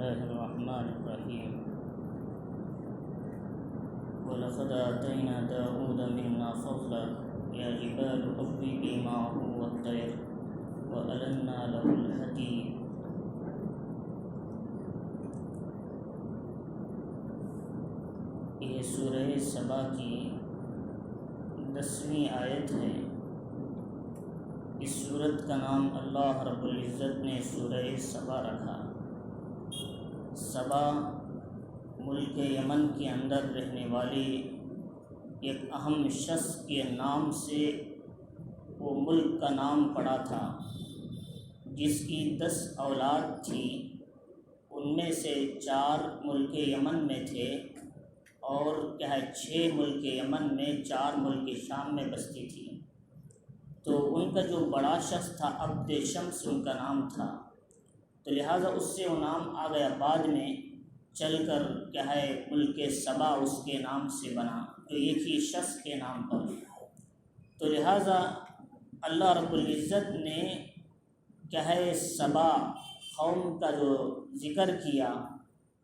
الله الرحمن الرحيم ولقد آتينا داود منا فضلا يا جبال أوبي معه والطير وألنا له الحديد. یہ سورہ سبا کی 10ویں آیت ہے۔ اس سورت کا نام اللہ رب العزت نے سورہ سبا رکھا۔ سبا ملک یمن کے اندر رہنے والی ایک اہم شخص کے نام سے وہ ملک کا نام پڑا تھا، جس کی 10 اولاد تھی۔ ان میں سے 4 ملک یمن میں تھے اور 6 ملک یمن میں، 4 ملک شام میں بستی تھی۔ تو ان کا جو بڑا شخص تھا عبد شمس ان کا نام تھا، تو لہٰذا اس سے وہ نام آ گیا، بعد میں چل کر ملک سبا اس کے نام سے بنا، تو ایک ہی شخص کے نام پر۔ تو لہٰذا اللہ رب العزت نے سبا قوم کا جو ذکر کیا،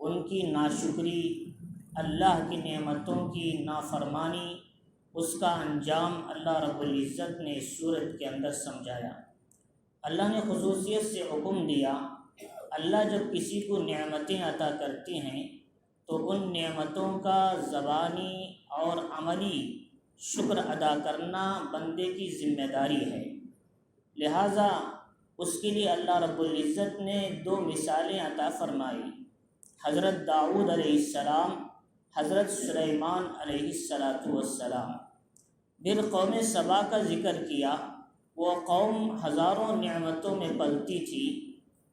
ان کی ناشکری، اللہ کی نعمتوں کی نافرمانی، اس کا انجام اللہ رب العزت نے اس سورت کے اندر سمجھایا۔ اللہ نے خصوصیت سے حکم دیا، اللہ جب کسی کو نعمتیں عطا کرتی ہیں تو ان نعمتوں کا زبانی اور عملی شکر ادا کرنا بندے کی ذمہ داری ہے۔ لہٰذا اس کے لیے اللہ رب العزت نے 2 مثالیں عطا فرمائی، حضرت داؤد علیہ السلام، حضرت سلیمان علیہ السلام۔ پھر قوم سبا کا ذکر کیا۔ وہ قوم ہزاروں نعمتوں میں پلتی تھی،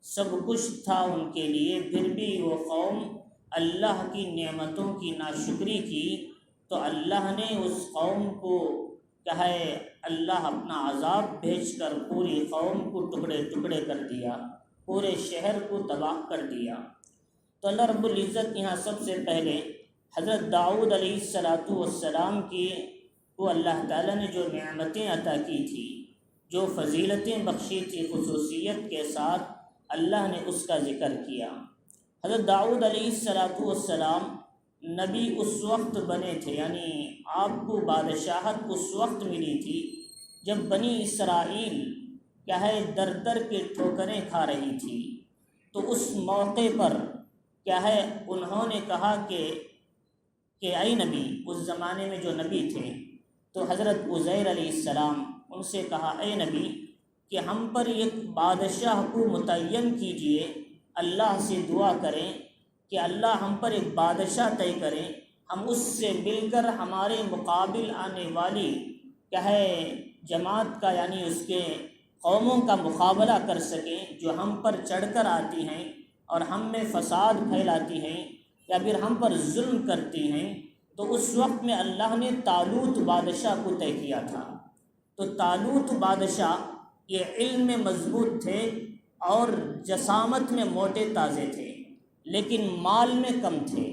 سب کچھ تھا ان کے لیے، پھر بھی وہ قوم اللہ کی نعمتوں کی ناشکری کی، تو اللہ نے اس قوم کو اللہ اپنا عذاب بھیج کر پوری قوم کو ٹکڑے ٹکڑے کر دیا، پورے شہر کو تباہ کر دیا۔ تو اللہ رب العزت یہاں سب سے پہلے حضرت داؤد علیہ السلام کی کو اللہ تعالیٰ نے جو نعمتیں عطا کی تھی، جو فضیلتیں بخشی تھی، خصوصیت کے ساتھ اللہ نے اس کا ذکر کیا۔ حضرت داؤد علیہ السلام نبی اس وقت بنے تھے، یعنی آپ کو بادشاہت اس وقت ملی تھی جب بنی اسرائیل در در کے ٹھوکریں کھا رہی تھی۔ تو اس موقع پر انہوں نے کہا کہ اے نبی، اس زمانے میں جو نبی تھے، تو حضرت عزیر علیہ السلام ان سے کہا، اے نبی، کہ ہم پر ایک بادشاہ کو متعین کیجئے، اللہ سے دعا کریں کہ اللہ ہم پر ایک بادشاہ طے کریں، ہم اس سے مل کر ہمارے مقابل آنے والی جماعت کا، یعنی اس کے قوموں کا مقابلہ کر سکیں جو ہم پر چڑھ کر آتی ہیں اور ہم میں فساد پھیلاتی ہیں یا پھر ہم پر ظلم کرتی ہیں۔ تو اس وقت میں اللہ نے طالوت بادشاہ کو طے کیا تھا۔ تو طالوت بادشاہ یہ علم میں مضبوط تھے اور جسامت میں موٹے تازے تھے، لیکن مال میں کم تھے۔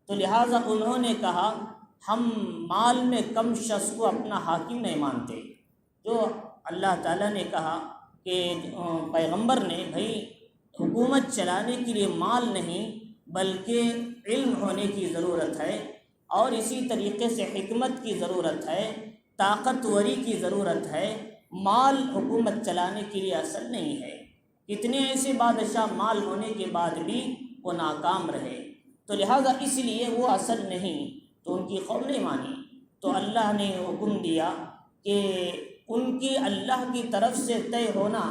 تو لہٰذا انہوں نے کہا، ہم مال میں کم شخص کو اپنا حاکم نہیں مانتے۔ جو اللہ تعالیٰ نے کہا کہ پیغمبر نے حکومت چلانے کے لیے مال نہیں بلکہ علم ہونے کی ضرورت ہے، اور اسی طریقے سے حکمت کی ضرورت ہے، طاقتوری کی ضرورت ہے، مال حکومت چلانے کے لیے اصل نہیں ہے۔ کتنے ایسے بادشاہ مال ہونے کے بعد بھی وہ ناکام رہے، تو لہٰذا اس لیے وہ اصل نہیں، تو ان کی قوم نہیں مانی۔ تو اللہ نے حکم دیا کہ ان کی اللہ کی طرف سے طے ہونا،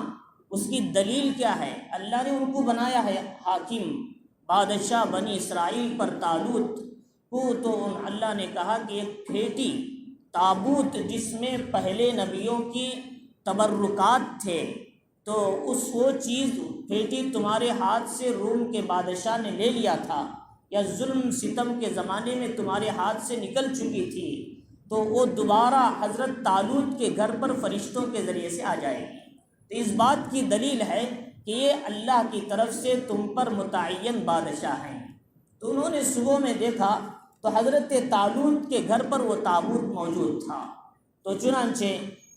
اس کی دلیل کیا ہے؟ اللہ نے ان کو بنایا ہے حاکم، بادشاہ بنی اسرائیل پر طالوت کو۔ تو اللہ نے کہا کہ ایک پھیٹی تابوت جس میں پہلے نبیوں کی تبرکات تھے، تو وہ چیز پھیٹی تمہارے ہاتھ سے روم کے بادشاہ نے لے لیا تھا، یا ظلم ستم کے زمانے میں تمہارے ہاتھ سے نکل چکی تھی، تو وہ دوبارہ حضرت طالوت کے گھر پر فرشتوں کے ذریعے سے آ جائے گی۔ تو اس بات کی دلیل ہے کہ یہ اللہ کی طرف سے تم پر متعین بادشاہ ہیں۔ تو انہوں نے صبح میں دیکھا تو حضرت طالوت کے گھر پر وہ تابوت موجود تھا۔ تو چنانچہ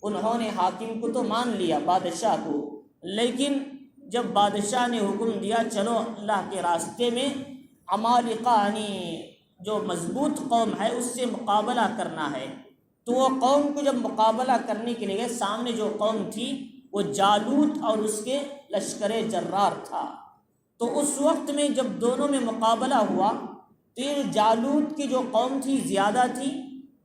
انہوں نے حاکم کو تو مان لیا، بادشاہ کو، لیکن جب بادشاہ نے حکم دیا چلو اللہ کے راستے میں عمالقہ یعنی جو مضبوط قوم ہے اس سے مقابلہ کرنا ہے، تو وہ قوم کو جب مقابلہ کرنے کے لیے سامنے جو قوم تھی وہ جالوت اور اس کے لشکر جرار تھا۔ تو اس وقت میں جب دونوں میں مقابلہ ہوا تو یہ جالوت کی جو قوم تھی زیادہ تھی،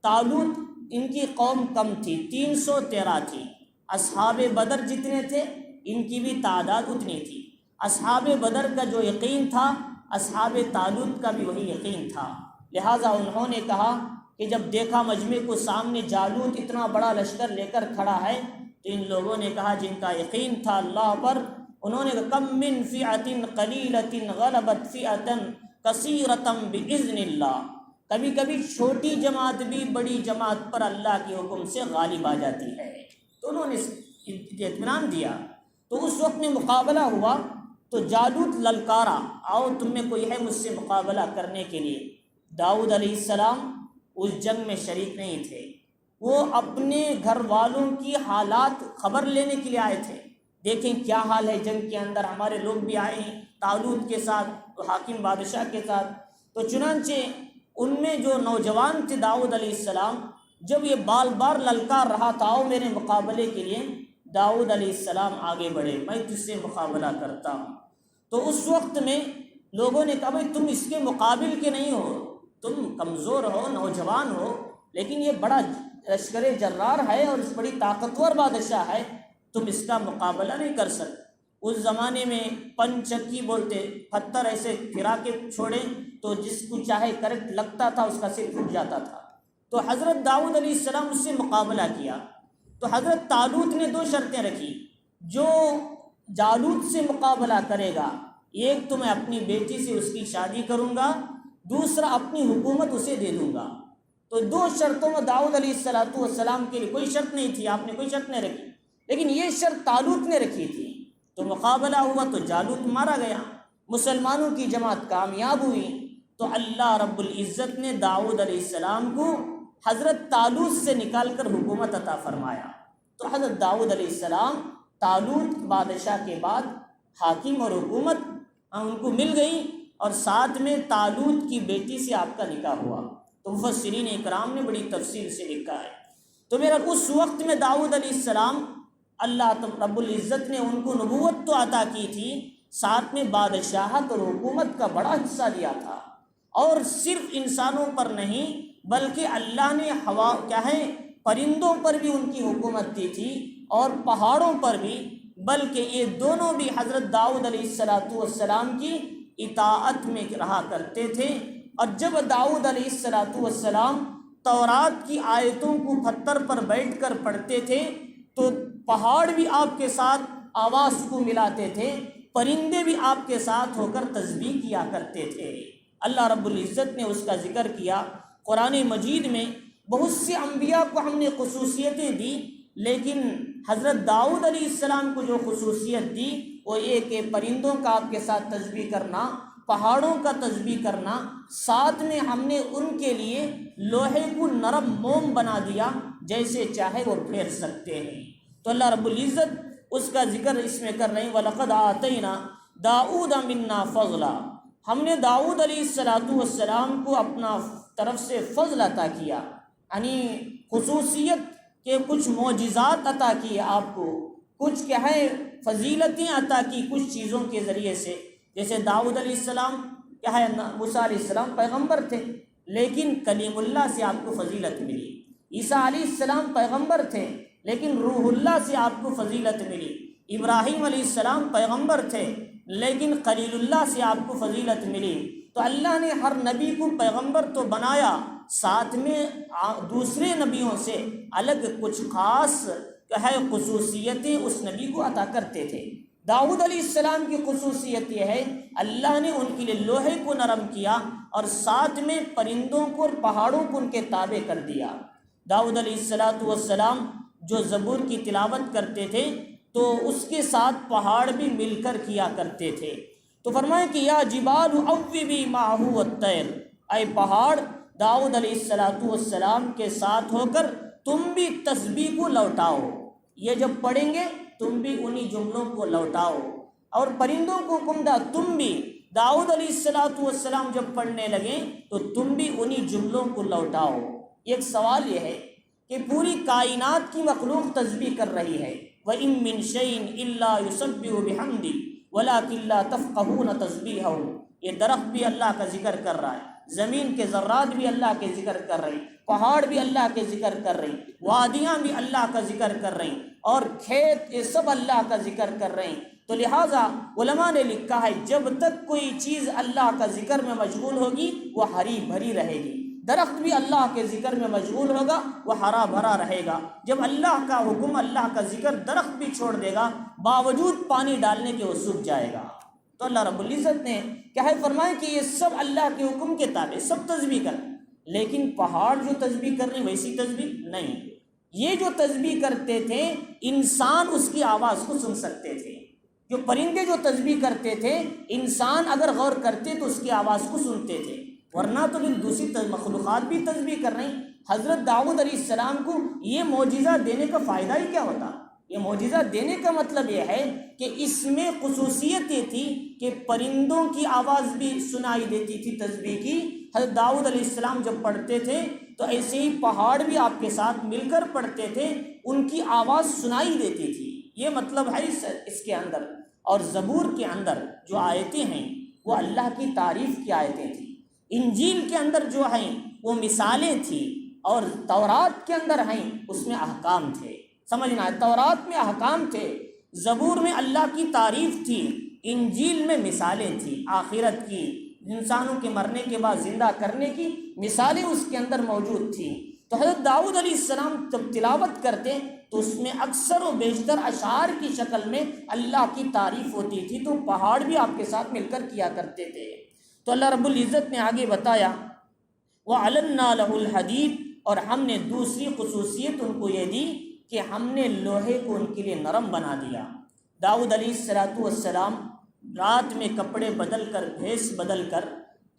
طالوت ان کی قوم کم تھی، 313 تھی۔ اصحاب بدر جتنے تھے ان کی بھی تعداد اتنی تھی۔ اصحاب بدر کا جو یقین تھا اصحاب طالوت کا بھی وہی یقین تھا، لہٰذا انہوں نے کہا کہ جب دیکھا مجمع کو سامنے جالوت اتنا بڑا لشکر لے کر کھڑا ہے تو ان لوگوں نے کہا جن کا یقین تھا اللہ پر، انہوں نے کم من فئۃ قلیلۃ غلبت فئۃ کثیرۃ باذن اللہ، کبھی کبھی چھوٹی جماعت بھی بڑی جماعت پر اللہ کے حکم سے غالب آ جاتی ہے۔ تو انہوں نے اطمینان دیا۔ تو اس وقت میں مقابلہ ہوا تو جالوت للکارا، آؤ تم میں کوئی ہے مجھ سے مقابلہ کرنے کے لیے۔ داؤد علیہ السلام اس جنگ میں شریک نہیں تھے، وہ اپنے گھر والوں کی حالات خبر لینے کے لیے آئے تھے، دیکھیں کیا حال ہے جنگ کے اندر، ہمارے لوگ بھی آئے ہیں طالوت کے ساتھ، حاکم بادشاہ کے ساتھ۔ تو چنانچہ ان میں جو نوجوان تھے داؤد علیہ السلام، جب یہ بار بار للکار رہا تھا آؤ میرے مقابلے کے لیے، داؤد علیہ السلام آگے بڑھے، میں تجھ سے مقابلہ کرتا ہوں۔ تو اس وقت میں لوگوں نے کہا بھائی تم اس کے مقابل کے نہیں ہو، تم کمزور ہو، نوجوان ہو، لیکن یہ بڑا لشکر جرار ہے اور اس بڑی طاقتور بادشاہ ہے، تم اس کا مقابلہ نہیں کر سکتے۔ اس زمانے میں پنچکی بولتے، پتھر ایسے پھرا کے چھوڑے تو جس کو چاہے کریکٹ لگتا تھا اس کا سر پھٹ جاتا تھا۔ تو حضرت داؤد علیہ السلام اس سے مقابلہ کیا تو حضرت طالوت نے 2 شرطیں رکھی، جو جالوت سے مقابلہ کرے گا، ایک تو میں اپنی بیٹی سے اس کی شادی کروں گا، دوسرا اپنی حکومت اسے دے دوں گا۔ تو 2 شرطوں میں داؤد علیہ السلام کے لیے کوئی شرط نہیں تھی، آپ نے کوئی شرط نہیں رکھی، لیکن یہ شرط طالوت نے رکھی تھی۔ تو مقابلہ ہوا تو جالوت مارا گیا، مسلمانوں کی جماعت کامیاب ہوئی۔ تو اللہ رب العزت نے داؤد علیہ السلام کو حضرت طالوت سے نکال کر حکومت عطا فرمایا۔ تو حضرت داؤد علیہ السلام طالوت بادشاہ کے بعد حاکم اور حکومت ان کو مل گئی، اور ساتھ میں طالوت کی بیٹی سے آپ کا نکاح ہوا۔ تو مفسرین اکرام نے بڑی تفصیل سے لکھا ہے۔ تو میرا اس وقت میں داؤد علیہ السلام اللہ رب العزت نے ان کو نبوت تو عطا کی تھی، ساتھ میں بادشاہت اور حکومت کا بڑا حصہ دیا تھا، اور صرف انسانوں پر نہیں بلکہ اللہ نے پرندوں پر بھی ان کی حکومت دی تھی اور پہاڑوں پر بھی، بلکہ یہ دونوں بھی حضرت داؤد علیہ السلام کی اطاعت میں رہا کرتے تھے۔ اور جب داؤد علیہ السلام تورات کی آیتوں کو پتھر پر بیٹھ کر پڑھتے تھے تو پہاڑ بھی آپ کے ساتھ آواز کو ملاتے تھے، پرندے بھی آپ کے ساتھ ہو کر تسبیح کیا کرتے تھے۔ اللہ رب العزت نے اس کا ذکر کیا قرآن مجید میں۔ بہت سے انبیاء کو ہم نے خصوصیتیں دی، لیکن حضرت داؤد علیہ السلام کو جو خصوصیت دی وہ یہ کہ پرندوں کا آپ کے ساتھ تسبیح کرنا، پہاڑوں کا تسبیح کرنا، ساتھ میں ہم نے ان کے لیے لوہے کو نرم موم بنا دیا، جیسے چاہے وہ پھیر سکتے ہیں۔ تو اللہ رب العزت اس کا ذکر اس میں کر رہے ہیں، وَلَقَدْ آتَيْنَا دَاؤُودَ مِنَّا فَضْلًا، ہم نے داؤد علیہ السلام کو اپنا طرف سے فضل عطا کیا، یعنی خصوصیت کے کچھ معجزات عطا کیے آپ کو، کچھ کیا ہے فضیلتیں عطا کی کچھ چیزوں کے ذریعے سے۔ جیسے داؤد علیہ السلام کیا ہے، موسیٰ علیہ السلام پیغمبر تھے لیکن کلیم اللہ سے آپ کو فضیلت ملی، عیسیٰ علیہ السلام پیغمبر تھے لیکن روح اللہ سے آپ کو فضیلت ملی، ابراہیم علیہ السلام پیغمبر تھے لیکن خلیل اللہ سے آپ کو فضیلت ملی۔ تو اللہ نے ہر نبی کو پیغمبر تو بنایا، ساتھ میں دوسرے نبیوں سے الگ کچھ خاص خصوصیتیں اس نبی کو عطا کرتے تھے۔ داؤد علیہ السلام کی خصوصیت یہ ہے اللہ نے ان کے لیے لوہے کو نرم کیا اور ساتھ میں پرندوں کو اور پہاڑوں کو ان کے تابع کر دیا۔ داؤد علیہ السلام جو زبور کی تلاوت کرتے تھے تو اس کے ساتھ پہاڑ بھی مل کر کیا کرتے تھے۔ تو فرمائیں کہ یا جبال اوبی معہ الطیر، اے پہاڑ داؤد علیہ السلام کے ساتھ ہو کر تم بھی تسبیح کو لوٹاؤ۔ یہ جب پڑھیں گے تم بھی انہی جملوں کو لوٹاؤ۔ اور پرندوں کو حکم دا تم بھی داؤد علیہ السلام جب پڑھنے لگے تو تم بھی انہی جملوں کو لوٹاؤ۔ ایک سوال یہ ہے کہ پوری کائنات کی مخلوق تسبیح کر رہی ہے، وَإِن مِّن شَيْءٍ إِلَّا يُسَبِّحُ بِحَمْدِهِ وَلَٰكِن لَّا تَفْقَهُونَ تَسْبِيحَهُ۔ یہ درخت بھی اللہ کا ذکر کر رہا ہے، زمین کے ذرات بھی اللہ کے ذکر کر رہے ہیں، پہاڑ بھی اللہ کے ذکر کر رہے ہیں، وادیاں بھی اللہ کا ذکر کر رہے ہیں، اور کھیت یہ سب اللہ کا ذکر کر رہے ہیں۔ تو لہٰذا علماء نے لکھا ہے جب تک کوئی چیز اللہ کا ذکر میں مشغول ہوگی وہ ہری بھری رہے گی، درخت بھی اللہ کے ذکر میں مشغول ہوگا وہ ہرا بھرا رہے گا۔ جب اللہ کا حکم اللہ کا ذکر درخت بھی چھوڑ دے گا باوجود پانی ڈالنے کے وہ سوکھ جائے گا۔ تو اللہ رب العزت نے کیا ہے فرمایا کہ یہ سب اللہ کے حکم کے تابع سب تسبیح کر، لیکن پہاڑ جو تسبیح کر رہے ہیں ویسی تسبیح نہیں۔ یہ جو تسبیح کرتے تھے انسان اس کی آواز کو سن سکتے تھے، جو پرندے جو تسبیح کرتے تھے انسان اگر غور کرتے تو اس کی آواز کو سنتے تھے، ورنہ تو دوسری مخلوقات بھی تسبیح کر رہی۔ حضرت داؤد علیہ السلام کو یہ معجزہ دینے کا فائدہ ہی کیا ہوتا؟ یہ معجزہ دینے کا مطلب یہ ہے کہ اس میں خصوصیت یہ تھی کہ پرندوں کی آواز بھی سنائی دیتی تھی تسبیح کی۔ حضرت داؤد علیہ السلام جب پڑھتے تھے تو ایسے ہی پہاڑ بھی آپ کے ساتھ مل کر پڑھتے تھے، ان کی آواز سنائی دیتی تھی۔ یہ مطلب ہے اس کے اندر۔ اور زبور کے اندر جو آیتیں ہیں وہ اللہ کی تعریف کی آیتیں تھیں، انجیل کے اندر جو ہیں وہ مثالیں تھیں، اور تورات کے اندر ہیں اس میں احکام تھے۔ سمجھنا ہے، تورات میں احکام تھے، زبور میں اللہ کی تعریف تھی، انجیل میں مثالیں تھیں آخرت کی، انسانوں کے مرنے کے بعد زندہ کرنے کی مثالیں اس کے اندر موجود تھیں۔ تو حضرت داؤد علیہ السلام جب تلاوت کرتے تو اس میں اکثر و بیشتر اشعار کی شکل میں اللہ کی تعریف ہوتی تھی، تو پہاڑ بھی آپ کے ساتھ مل کر کیا کرتے تھے۔ تو اللہ رب العزت نے آگے بتایا وَعَلَنَّا لَهُ الْحَدِيدَ، اور ہم نے دوسری خصوصیت ان کو یہ دی کہ ہم نے لوہے کو ان کے لیے نرم بنا دیا۔ داؤد علیہ السلام رات میں کپڑے بدل کر بھیس بدل کر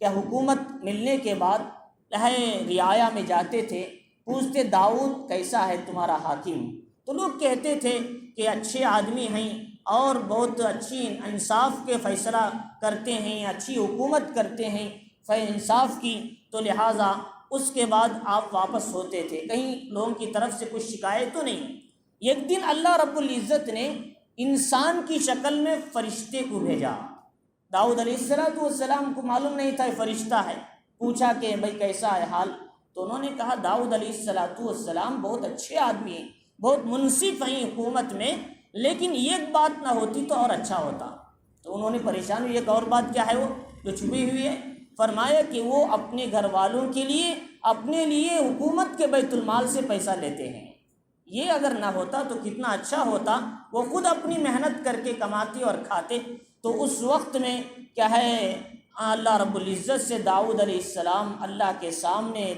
کیا حکومت ملنے کے بعد رعایا میں جاتے تھے، پوچھتے داؤد کیسا ہے تمہارا حاکم؟ تو لوگ کہتے تھے کہ اچھے آدمی ہیں اور بہت اچھی انصاف کے فیصلہ کرتے ہیں، اچھی حکومت کرتے ہیں انصاف کی، تو لہٰذا اس کے بعد آپ واپس ہوتے تھے، کہیں لوگوں کی طرف سے کچھ شکایت تو نہیں۔ ایک دن اللہ رب العزت نے انسان کی شکل میں فرشتے کو بھیجا۔ داؤد علیہ السلام کو معلوم نہیں تھا فرشتہ ہے، پوچھا کہ بھائی کیسا ہے حال؟ تو انہوں نے کہا داؤد علیہ السلام بہت اچھے آدمی ہیں، بہت منصف ہیں حکومت میں، لیکن ایک بات نہ ہوتی تو اور اچھا ہوتا۔ تو انہوں نے پریشان ہوئی، ایک اور بات کیا ہے وہ جو چھپی ہوئی ہے؟ فرمایا کہ وہ اپنے گھر والوں کے لیے اپنے لیے حکومت کے بیت المال سے پیسہ لیتے ہیں۔ یہ اگر نہ ہوتا تو کتنا اچھا ہوتا، وہ خود اپنی محنت کر کے کماتے اور کھاتے۔ تو اس وقت میں کیا ہے اللہ رب العزت سے داؤد علیہ السلام اللہ کے سامنے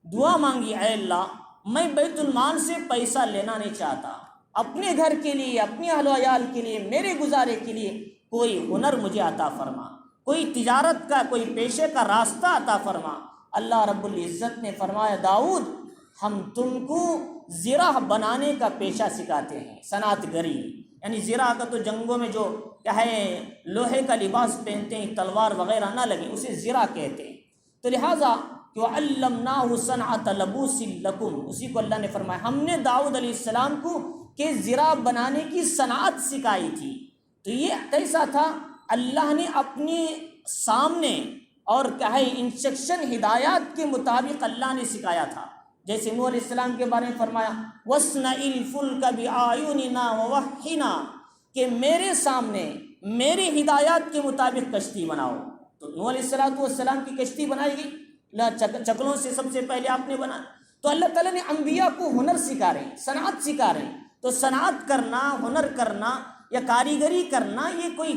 دعا مانگی، اے اللہ میں بیت المال سے پیسہ لینا نہیں چاہتا، اپنے گھر کے لیے، اپنے اہل و عیال کے لیے، میرے گزارے کے لیے کوئی ہنر مجھے عطا فرما، کوئی تجارت کا کوئی پیشے کا راستہ عطا فرما۔ اللہ رب العزت نے فرمایا داؤد ہم تم کو زرہ بنانے کا پیشہ سکھاتے ہیں، صنعت گری، یعنی زرہ کا تو جنگوں میں جو کیا ہے لوہے کا لباس پہنتے ہیں، تلوار وغیرہ نہ لگے، اسے زرہ کہتے ہیں۔ تو لہٰذا وَعَلَّمْنَاهُ صَنْعَةَ لَبُوسٍ لَكُمْ، اسی کو اللہ نے فرمایا ہم نے داؤد علیہ السلام کو کہ زرہ بنانے کی صنعت سکھائی تھی۔ تو یہ کیسا تھا؟ اللہ نے اپنے سامنے اور کیا ہے انسٹرکشن ہدایات کے مطابق اللہ نے سکھایا تھا۔ جیسے نوح علیہ السلام کے بارے میں فرمایا وَاصْنَعِ الْفُلْكَ بِأَعْيُنِنَا وَوَحْيِنَا، کہ میرے سامنے میرے ہدایات کے مطابق کشتی بناؤ۔ تو نوح علیہ السلام کی کشتی بنائی گئی، چکلوں سے سب سے پہلے آپ نے بنا۔ تو اللہ تعالیٰ نے انبیاء کو ہنر سکھا رہے ہیں، صنعت سکھا رہے ہیں۔ تو صنعت کرنا، ہنر کرنا یا کاریگری کرنا یہ کوئی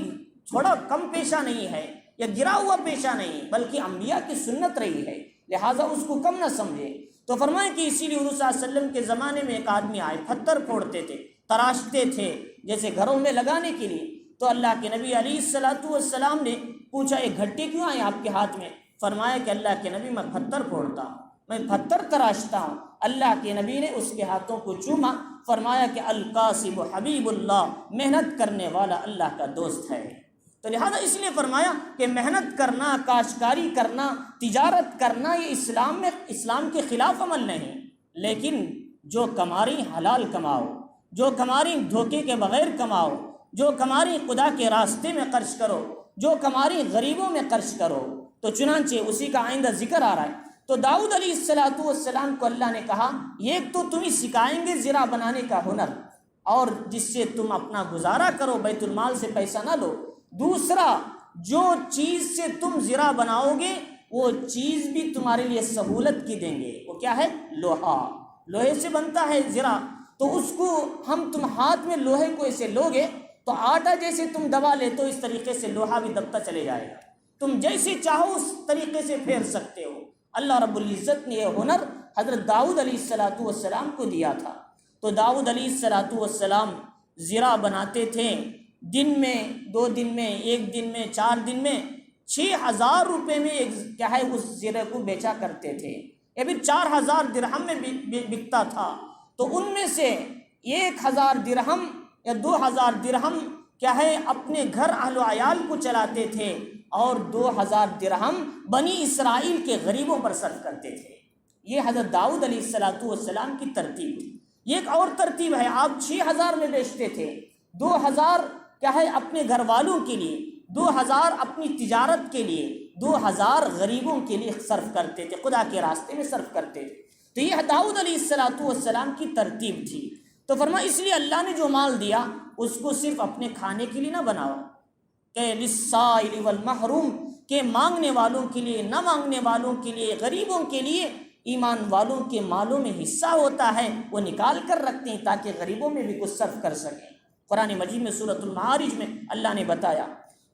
تھوڑا کم پیشہ نہیں ہے یا گرا ہوا پیشہ نہیں، بلکہ انبیاء کی سنت رہی ہے، لہٰذا اس کو کم نہ سمجھے۔ تو فرمائے کہ اسی لیے حضور صلی اللہ علیہ وسلم کے زمانے میں ایک آدمی آئے، پتھر پھوڑتے تھے، تراشتے تھے جیسے گھروں میں لگانے کے لیے۔ تو اللہ کے نبی علیہ السلام نے پوچھا یہ گھٹے کیوں آئے آپ کے ہاتھ میں؟ فرمایا کہ اللہ کے نبی میں پتھر پھوڑتا ہوں، میں پتھر تراشتا ہوں۔ اللہ کے نبی نے اس کے ہاتھوں کو چوما فرمایا کہ القاسب حبیب اللہ، محنت کرنے والا اللہ کا دوست ہے۔ تو لہذا اس لیے فرمایا کہ محنت کرنا، کاشتکاری کرنا، تجارت کرنا یہ اسلام کے خلاف عمل نہیں، لیکن جو کماری حلال کماؤ، جو کماری دھوکے کے بغیر کماؤ، جو کماری خدا کے راستے میں خرچ کرو، جو کماری غریبوں میں خرچ کرو۔ تو چنانچہ اسی کا آئندہ ذکر آ رہا ہے۔ تو داؤد علیہ السلام کو اللہ نے کہا ایک تو تمہیں سکھائیں گے زرع بنانے کا ہنر، اور جس سے تم اپنا گزارا کرو، بیت المال سے پیسہ نہ لو۔ دوسرا، جو چیز سے تم زرع بناؤ گے وہ چیز بھی تمہارے لیے سہولت کی دیں گے۔ وہ کیا ہے؟ لوہا۔ لوہے سے بنتا ہے زرع، تو اس کو تم ہاتھ میں لوہے کو ایسے لوگے تو آٹا جیسے تم دبا لیتے ہو، اس طریقے سے لوہا بھی دبتا چلے جائے گا، تم جیسے چاہو اس طریقے سے پھیر سکتے ہو۔ اللہ رب العزت نے یہ ہنر حضرت داؤد علیہ السلام کو دیا تھا۔ تو داؤد علیہ السلام زرع بناتے تھے، دن میں، 2 دن میں، 1 دن میں، 4 دن میں 6000 روپے میں اس زرع کو بیچا کرتے تھے، یا پھر 4000 درہم میں بکتا تھا۔ تو ان میں سے 1000 درہم یا 2000 درہم اپنے گھر اہل و عیال کو چلاتے تھے، اور 2000 درہم بنی اسرائیل کے غریبوں پر صرف کرتے تھے۔ یہ حضرت داؤد علیہ السلام کی ترتیب تھی۔ یہ ایک اور ترتیب ہے، آپ 6000 میں بیچتے تھے، 2000 اپنے گھر والوں کے لیے، 2000 اپنی تجارت کے لیے، 2000 غریبوں کے لیے صرف کرتے تھے، خدا کے راستے میں صرف کرتے تھے۔ تو یہ داؤد علیہ السلام کی ترتیب تھی۔ تو فرمایا اس لیے اللہ نے جو مال دیا اس کو صرف اپنے کھانے کے لیے نہ بناؤ، کہ للسائل والمحروم، کہ مانگنے والوں کے لیے، نہ مانگنے والوں کے لیے، غریبوں کے لیے۔ ایمان والوں کے مالوں میں حصہ ہوتا ہے، وہ نکال کر رکھتے ہیں تاکہ غریبوں میں بھی کچھ صرف کر سکیں۔ قرآن مجید میں سورۃ المعارج میں اللہ نے بتایا۔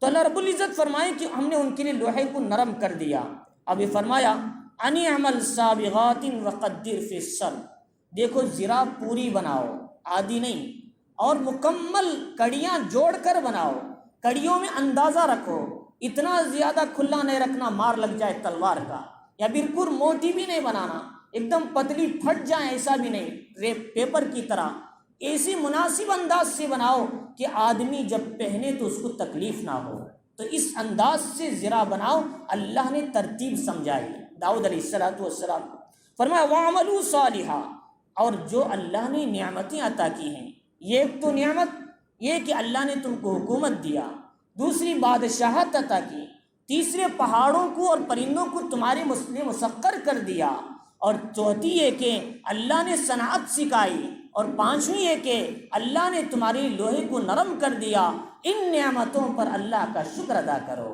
تو اللہ رب العزت فرمائے کہ ہم نے ان کے لیے لوہے کو نرم کر دیا۔ اب یہ فرمایا ان اعمل سابغات وقدر فی السرد، دیکھو زرع پوری بناؤ، آدھی نہیں، اور مکمل کڑیاں جوڑ کر بناؤ، کڑیوں میں اندازہ رکھو، اتنا زیادہ کھلا نہیں رکھنا مار لگ جائے تلوار کا، یا بالکل موٹی بھی نہیں بنانا، ایک دم پتلی پھٹ جائے ایسا بھی نہیں، پیپر کی طرح ایسی مناسب انداز سے بناؤ کہ آدمی جب پہنے تو اس کو تکلیف نہ ہو۔ تو اس انداز سے زرع بناؤ، اللہ نے ترتیب سمجھائی داؤد علیہ السلام کو۔ فرمایا وَعَمَلُوا صَالِحًا، اور جو اللہ نے نعمتیں عطا کی ہیں، یہ ایک تو نعمت یہ کہ اللہ نے تم کو حکومت دیا، دوسری بادشاہت عطا کی، تیسرے پہاڑوں کو اور پرندوں کو تمہارے لیے مسخر کر دیا، اور چوتھی یہ کہ اللہ نے صنعت سکھائی، اور پانچویں یہ کہ اللہ نے تمہارے لوہے کو نرم کر دیا۔ ان نعمتوں پر اللہ کا شکر ادا کرو۔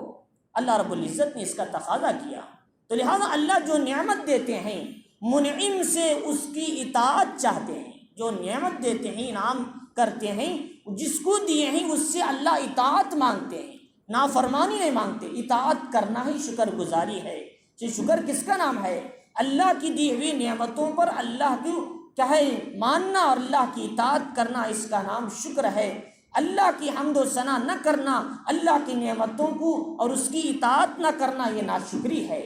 اللہ رب العزت نے اس کا تقاضا کیا۔ تو لہذا اللہ جو نعمت دیتے ہیں، منعم سے اس کی اطاعت چاہتے ہیں، جو نعمت دیتے ہیں، انعام کرتے ہیں، جس کو دیے ہیں اس سے اللہ اطاعت مانگتے ہیں، نافرمانی نہیں مانگتے۔ اطاعت کرنا ہی شکر گزاری ہے۔ یہ شکر کس کا نام ہے؟ اللہ کی دی ہوئی نعمتوں پر اللہ کی ماننا اور اللہ کی اطاعت کرنا، اس کا نام شکر ہے۔ اللہ کی حمد و ثنا نہ کرنا، اللہ کی نعمتوں کو اور اس کی اطاعت نہ کرنا، یہ ناشکری ہے۔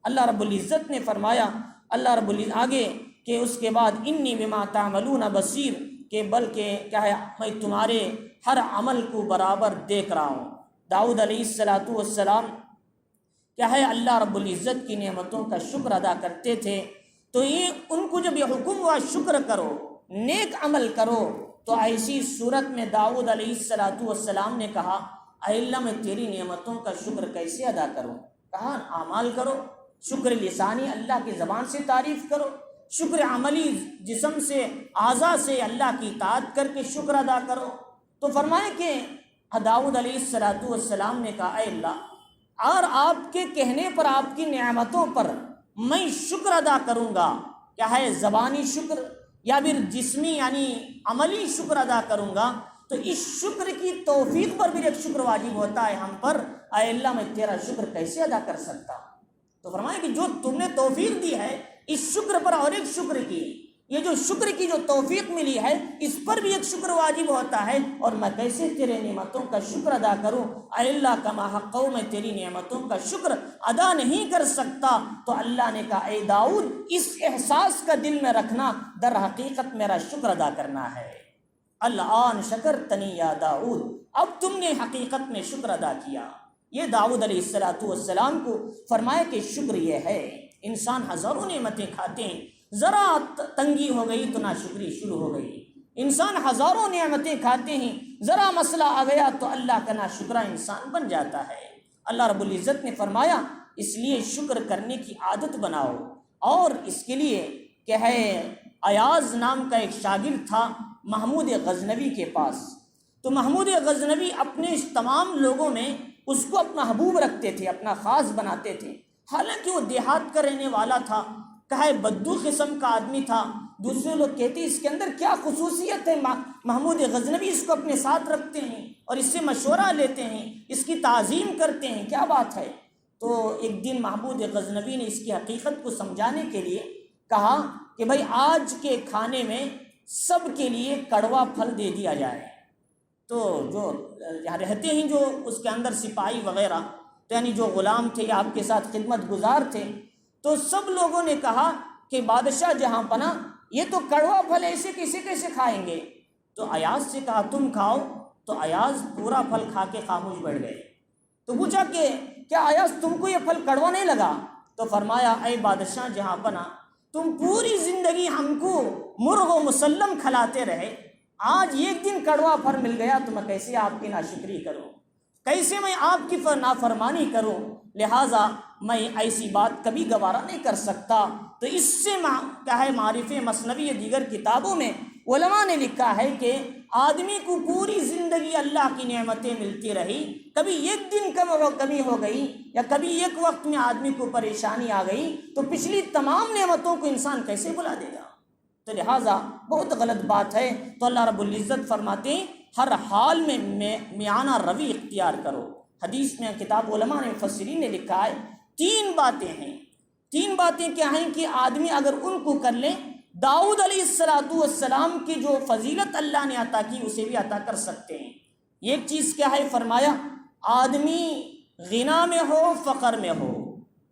اللہ رب العزت نے فرمایا، اللہ رب العزت آگے کہ اس کے بعد انی بما تعملون بصیر، کہ بلکہ میں تمہارے ہر عمل کو برابر دیکھ رہا ہوں۔ داؤد علیہ السلام اللہ رب العزت کی نعمتوں کا شکر ادا کرتے تھے۔ تو یہ ان کو جب یہ حکم ہوا شکر کرو، نیک عمل کرو، تو ایسی صورت میں داؤد علیہ السلام نے کہا اے اللہ میں تیری نعمتوں کا شکر کیسے ادا کروں؟ کہا اعمال کرو، شکر لسانی اللہ کی زبان سے تعریف کرو، شکر عملی جسم سے اعضاء سے اللہ کی اطاعت کر کے شکر ادا کرو۔ تو فرمائے کہ داؤد علیہ السلام نے کہا اے اللہ، اور آپ کے کہنے پر، آپ کی نعمتوں پر میں شکر ادا کروں گا، زبانی شکر یا پھر جسمی یعنی عملی شکر ادا کروں گا، تو اس شکر کی توفیق پر بھی ایک شکر واجب ہوتا ہے ہم پر۔ اے اللہ میں تیرا شکر کیسے ادا کر سکتا ہوں؟ تو فرمایا کہ جو تم نے توفیق دی ہے اس شکر پر اور ایک شکر کی، یہ جو شکر کی جو توفیق ملی ہے اس پر بھی ایک شکر واجب ہوتا ہے، اور میں کیسے تیرے نعمتوں کا شکر ادا کروں؟ اے اللہ کما حقو، میں تیری نعمتوں کا شکر ادا نہیں کر سکتا۔ تو اللہ نے کہا اے داؤد، اس احساس کا دل میں رکھنا، در حقیقت میرا شکر ادا کرنا ہے۔ الآن شکرتنی یا داؤد، اب تم نے حقیقت میں شکر ادا کیا۔ یہ داؤد علیہ السلام کو فرمایا کہ شکر یہ ہے۔ انسان ہزاروں نعمتیں کھاتے ہیں، ذرا تنگی ہو گئی تو ناشکری شروع ہو گئی۔ انسان ہزاروں نعمتیں کھاتے ہیں، ذرا مسئلہ آ گیا تو اللہ کا ناشکرا انسان بن جاتا ہے۔ اللہ رب العزت نے فرمایا اس لیے شکر کرنے کی عادت بناؤ۔ اور اس کے لیے کہ ہے ایاز نام کا ایک شاگرد تھا محمود غزنوی کے پاس، تو محمود غزنوی اپنے تمام لوگوں میں اس کو اپنا محبوب رکھتے تھے، اپنا خاص بناتے تھے، حالانکہ وہ دیہات کا رہنے والا تھا، کہے بدو قسم کا آدمی تھا۔ دوسرے لوگ کہتے اس کے اندر کیا خصوصیت ہے، محمود غزنوی اس کو اپنے ساتھ رکھتے ہیں اور اس سے مشورہ لیتے ہیں، اس کی تعظیم کرتے ہیں، کیا بات ہے؟ تو ایک دن محمود غزنوی نے اس کی حقیقت کو سمجھانے کے لیے کہا کہ بھائی آج کے کھانے میں سب کے لیے کڑوا پھل دے دیا جائے۔ تو جو یہاں رہتے ہیں جو اس کے اندر سپاہی وغیرہ، تو یعنی جو غلام تھے یا آپ کے ساتھ خدمت گزار تھے، تو سب لوگوں نے کہا کہ بادشاہ جہاں پناہ یہ تو کڑوا پھل ایسے کیسے کھائیں گے؟ تو ایاز سے کہا تم کھاؤ، تو ایاز پورا پھل کھا کے خاموش بیٹھ گئے۔ تو پوچھا کہ کیا ایاز تم کو یہ پھل کڑوا نہیں لگا؟ تو فرمایا اے بادشاہ جہاں پناہ، تم پوری زندگی ہم کو مرغ و مسلم کھلاتے رہے، آج ایک دن کڑوا پھل مل گیا تو میں کیسے آپ کی ناشکری کروں، کیسے میں آپ کی نافرمانی کروں؟ لہٰذا میں ایسی بات کبھی گوارا نہیں کر سکتا۔ تو اس سے کیا ہے معارف مثنوی دیگر کتابوں میں علماء نے لکھا ہے کہ آدمی کو پوری زندگی اللہ کی نعمتیں ملتی رہی، کبھی ایک دن کمی ہو گئی یا کبھی ایک وقت میں آدمی کو پریشانی آ گئی تو پچھلی تمام نعمتوں کو انسان کیسے بھلا دے گا؟ تو لہٰذا بہت غلط بات ہے۔ تو اللہ رب العزت فرماتے ہیں ہر حال میں میانہ روی اختیار کرو۔ حدیث میں کتاب علماء نے مفسرین نے لکھا ہے تین باتیں ہیں۔ تین باتیں کیا ہیں کہ آدمی اگر ان کو کر لے، داؤد علیہ السلام کی جو فضیلت اللہ نے عطا کی اسے بھی عطا کر سکتے ہیں۔ ایک چیز کیا ہے فرمایا، آدمی غنا میں ہو فقر میں ہو،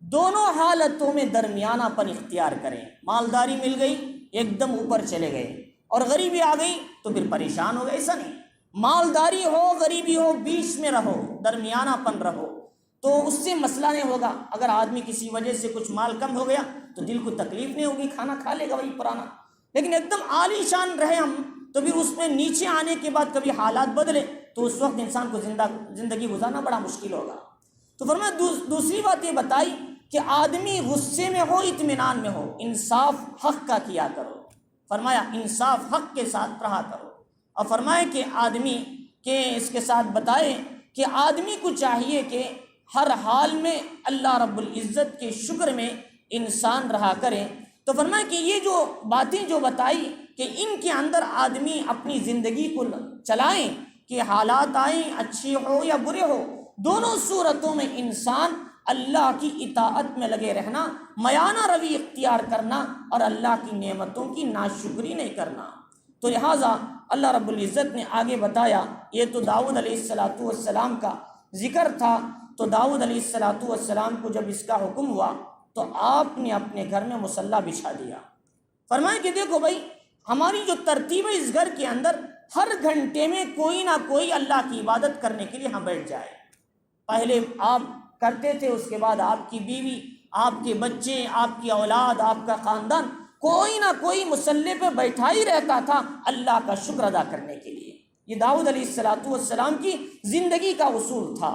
دونوں حالتوں میں درمیانہ پن اختیار کریں۔ مالداری مل گئی ایک دم اوپر چلے گئے، اور غریبی آ گئی تو پھر پریشان ہو گئے، ایسا نہیں۔ مالداری ہو غریبی ہو بیچ میں رہو، درمیانہ پن رہو، تو اس سے مسئلہ نہیں ہوگا۔ اگر آدمی کسی وجہ سے کچھ مال کم ہو گیا تو دل کو تکلیف نہیں ہوگی، کھانا کھا لے گا وہی پرانا۔ لیکن ایک دم عالی شان رہے ہم تو پھر اس میں نیچے آنے کے بعد کبھی حالات بدلے تو اس وقت انسان کو زندگی گزارنا بڑا مشکل ہوگا۔ تو فرمایا دوسری بات یہ بتائی کہ آدمی غصے میں ہو اطمینان میں ہو، انصاف حق کا کیا کرو۔ فرمایا انصاف حق کے ساتھ رہا کرو۔ اور فرمائے کہ آدمی کے اس کے ساتھ بتائے کہ آدمی کو چاہیے کہ ہر حال میں اللہ رب العزت کے شکر میں انسان رہا کرے۔ تو فرمائے کہ یہ جو باتیں جو بتائی کہ ان کے اندر آدمی اپنی زندگی کو چلائیں کہ حالات آئیں اچھے ہو یا برے ہو، دونوں صورتوں میں انسان اللہ کی اطاعت میں لگے رہنا، میانہ روی اختیار کرنا اور اللہ کی نعمتوں کی ناشکری نہیں کرنا۔ تو لہٰذا اللہ رب العزت نے آگے بتایا، یہ تو داؤد علیہ السلام کا ذکر تھا۔ تو داؤد علیہ السلام کو جب اس کا حکم ہوا تو آپ نے اپنے گھر میں مصلی بچھا دیا۔ فرمائے کہ دیکھو بھائی ہماری جو ترتیب ہے اس گھر کے اندر ہر گھنٹے میں کوئی نہ کوئی اللہ کی عبادت کرنے کے لیے ہاں بیٹھ جائے۔ پہلے آپ کرتے تھے، اس کے بعد آپ کی بیوی، آپ کے بچے، آپ کی اولاد، آپ کا خاندان، کوئی نہ کوئی مصلی پہ بیٹھا ہی رہتا تھا اللہ کا شکر ادا کرنے کے لیے۔ یہ داؤد علیہ السلام کی زندگی کا اصول تھا،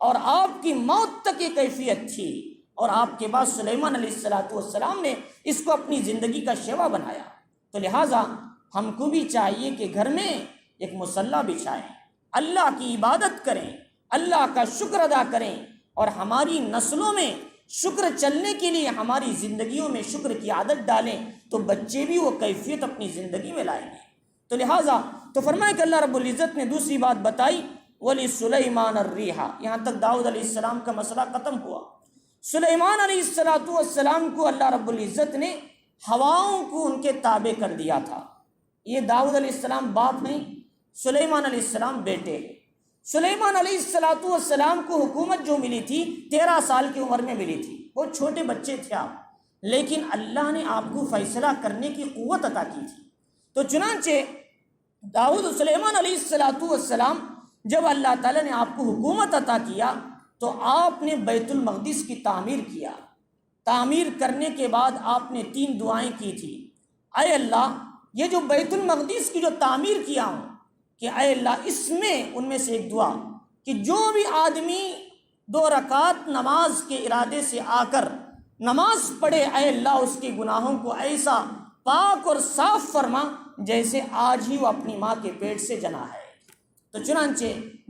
اور آپ کی موت تک یہ کیفیت تھی، اور آپ کے بعد سلیمان علیہ السلام نے اس کو اپنی زندگی کا شیوا بنایا۔ تو لہٰذا ہم کو بھی چاہیے کہ گھر میں ایک مصلی بچھائیں، اللہ کی عبادت کریں، اللہ کا شکر ادا کریں، اور ہماری نسلوں میں شکر چلنے کے لیے ہماری زندگیوں میں شکر کی عادت ڈالیں تو بچے بھی وہ کیفیت اپنی زندگی میں لائیں گے۔ تو لہٰذا تو فرمائے کہ اللہ رب العزت نے دوسری بات بتائی وَلِسُلَيْمَانَ الرِّيحَ، یہاں تک داؤد علیہ السلام کا مسئلہ ختم ہوا۔ سلیمان علیہ السلام کو اللہ رب العزت نے ہواؤں کو ان کے تابع کر دیا تھا۔ یہ داؤد علیہ السلام باپ ہیں، سلیمان علیہ السلام بیٹے۔ سلیمان علیہ السلام کو حکومت جو ملی تھی 13 سال کی عمر میں ملی تھی، بہت چھوٹے بچے تھے آپ، لیکن اللہ نے آپ کو فیصلہ کرنے کی قوت عطا کی تھی۔ تو چنانچہ داؤد سلیمان علیہ السلام جب اللہ تعالیٰ نے آپ کو حکومت عطا کیا تو آپ نے بیت المقدس کی تعمیر کیا۔ تعمیر کرنے کے بعد آپ نے 3 دعائیں کی تھی۔ اے اللہ، یہ جو بیت المقدس کی جو تعمیر کیا ہوں کہ اے اللہ اس میں ان میں سے ایک دعا کہ جو بھی آدمی 2 رکعت نماز کے ارادے سے آ کر نماز پڑھے، اے اللہ اس کے گناہوں کو ایسا پاک اور صاف فرما جیسے آج ہی وہ اپنی ماں کے پیٹ سے جنا ہے۔ تو چنانچہ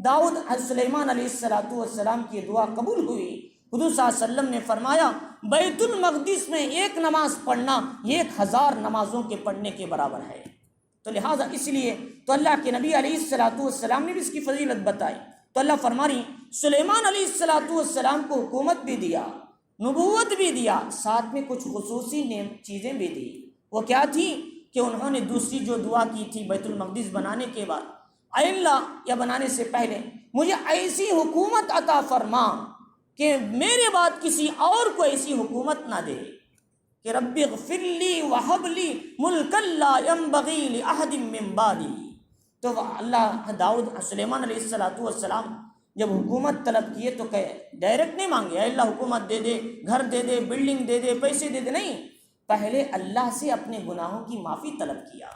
داؤد سلیمان علیہ السلام کی دعا قبول ہوئی۔ حضور صلی اللہ علیہ وسلم نے فرمایا بیت المقدس میں 1 نماز پڑھنا 1000 نمازوں کے پڑھنے کے برابر ہے۔ تو لہٰذا اس لیے تو اللہ کے نبی علیہ السلام نے بھی اس کی فضیلت بتائی۔ تو اللہ فرما رہی سلیمان علیہ السلام کو حکومت بھی دیا، نبوت بھی دیا، ساتھ میں کچھ خصوصی چیزیں بھی دی۔ وہ کیا تھی کہ انہوں نے دوسری جو دعا کی تھی بیت المقدس بنانے کے بعد، اے اللہ یا بنانے سے پہلے مجھے ایسی حکومت عطا فرما کہ میرے بعد کسی اور کو ایسی حکومت نہ دے، کہ رب اغفر لی وہب لی ملکا لا ينبغی لأحد من بعدی۔ تو اللہ داؤد سلیمان علیہ السلام جب حکومت طلب کیے تو کہ ڈائریکٹ نہیں مانگے اے اللہ حکومت دے دے، گھر دے دے، بلڈنگ دے دے، پیسے دے دے، نہیں، پہلے اللہ سے اپنے گناہوں کی معافی طلب کیا۔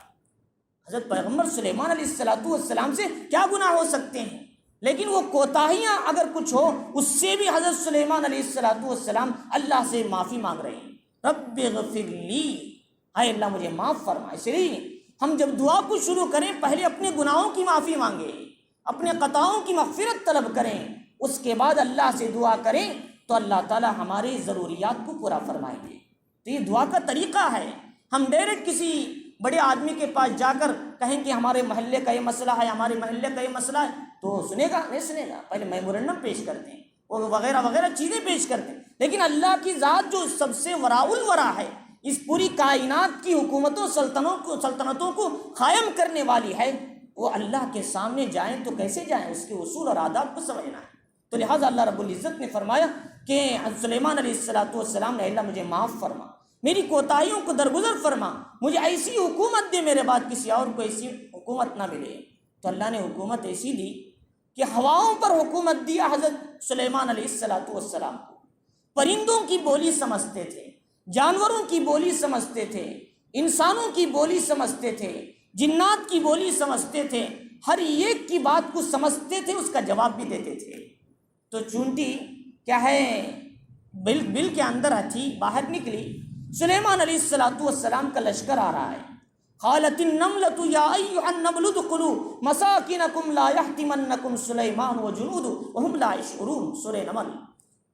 حضرت پیغمبر سلیمان علیہ السلام سے کیا گناہ ہو سکتے ہیں، لیکن وہ کوتاہیاں اگر کچھ ہو اس سے بھی حضرت سلیمان علیہ السلام اللہ سے معافی مانگ رہے ہیں۔ رب اغفر لی، اے اللہ مجھے معاف فرما۔ اس لیے ہم جب دعا کو شروع کریں پہلے اپنے گناہوں کی معافی مانگیں، اپنے خطاؤں کی مغفرت طلب کریں، اس کے بعد اللہ سے دعا کریں تو اللہ تعالی ہماری ضروریات کو پورا فرمائیں گے۔ تو یہ دعا کا طریقہ ہے۔ ہم ڈائریکٹ کسی بڑے آدمی کے پاس جا کر کہیں کہ ہمارے محلے کا یہ مسئلہ ہے، ہمارے محلے کا یہ مسئلہ ہے، تو سنے گا نہیں سنے گا، پہلے میمورنڈم پیش کرتے ہیں اور وغیرہ وغیرہ چیزیں پیش کرتے ہیں۔ لیکن اللہ کی ذات جو سب سے وراء الورا ہے، اس پوری کائنات کی حکومتوں سلطنتوں کو قائم کرنے والی ہے، وہ اللہ کے سامنے جائیں تو کیسے جائیں، اس کے اصول اور آداب کو سمجھنا ہے۔ تو لہٰذا اللہ رب العزت نے فرمایا کہ سلیمان علیہ السلام نے اللہ مجھے معاف فرما، میری کوتاہیوں کو درگزر فرما، مجھے ایسی حکومت دے میرے بعد کسی اور کو ایسی حکومت نہ ملے۔ تو اللہ نے حکومت ایسی دی کہ ہواؤں پر حکومت دیا حضرت سلیمان علیہ السلام کو۔ پرندوں کی بولی سمجھتے تھے، جانوروں کی بولی سمجھتے تھے، انسانوں کی بولی سمجھتے تھے، جنات کی بولی سمجھتے تھے، ہر ایک کی بات کو سمجھتے تھے، اس کا جواب بھی دیتے تھے۔ تو چونٹی کیا ہے بل کے اندر تھی، باہر نکلی، سلیمان علیہ السلام کا لشکر آ رہا ہے۔ قالت النملة یا ایھا النمل ادخلوا مساکنکم لا یحطمنکم سلیمان وجنودہ وہم لا یشعرون، سورہ نمل۔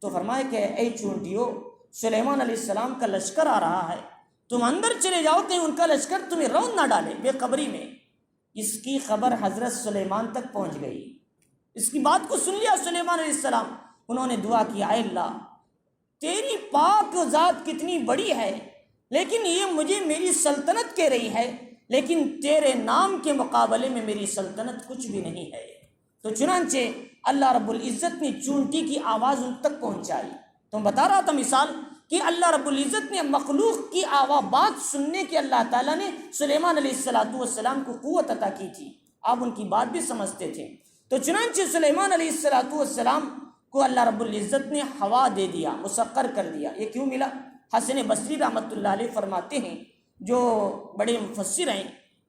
تو فرمایا کہ اے چونٹیو، سلیمان علیہ السلام کا لشکر آ رہا ہے، تم اندر چلے جاؤ کہ ان کا لشکر تمہیں رون نہ ڈالے بے قبری میں۔ اس کی خبر حضرت سلیمان تک پہنچ گئی، اس کی بات کو سن لیا سلیمان علیہ السلام۔ انہوں نے دعا کی اے اللہ تیری پاک ذات کتنی بڑی ہے، لیکن یہ مجھے میری سلطنت کہہ رہی ہے، لیکن تیرے نام کے مقابلے میں میری سلطنت کچھ بھی نہیں ہے۔ تو چنانچہ اللہ رب العزت نے چونٹی کی آواز ان تک پہنچائی۔ تو بتا رہا تھا مثال کہ اللہ رب العزت نے مخلوق کی آواز بات سننے کے اللہ تعالیٰ نے سلیمان علیہ السلام کو قوت عطا کی تھی، آپ ان کی بات بھی سمجھتے تھے۔ تو چنانچہ سلیمان علیہ السلام کو اللہ رب العزت نے ہوا دے دیا، مسخر کر دیا۔ یہ کیوں ملا؟ حسن بصری رحمۃ اللہ علیہ فرماتے ہیں، جو بڑے مفسر ہیں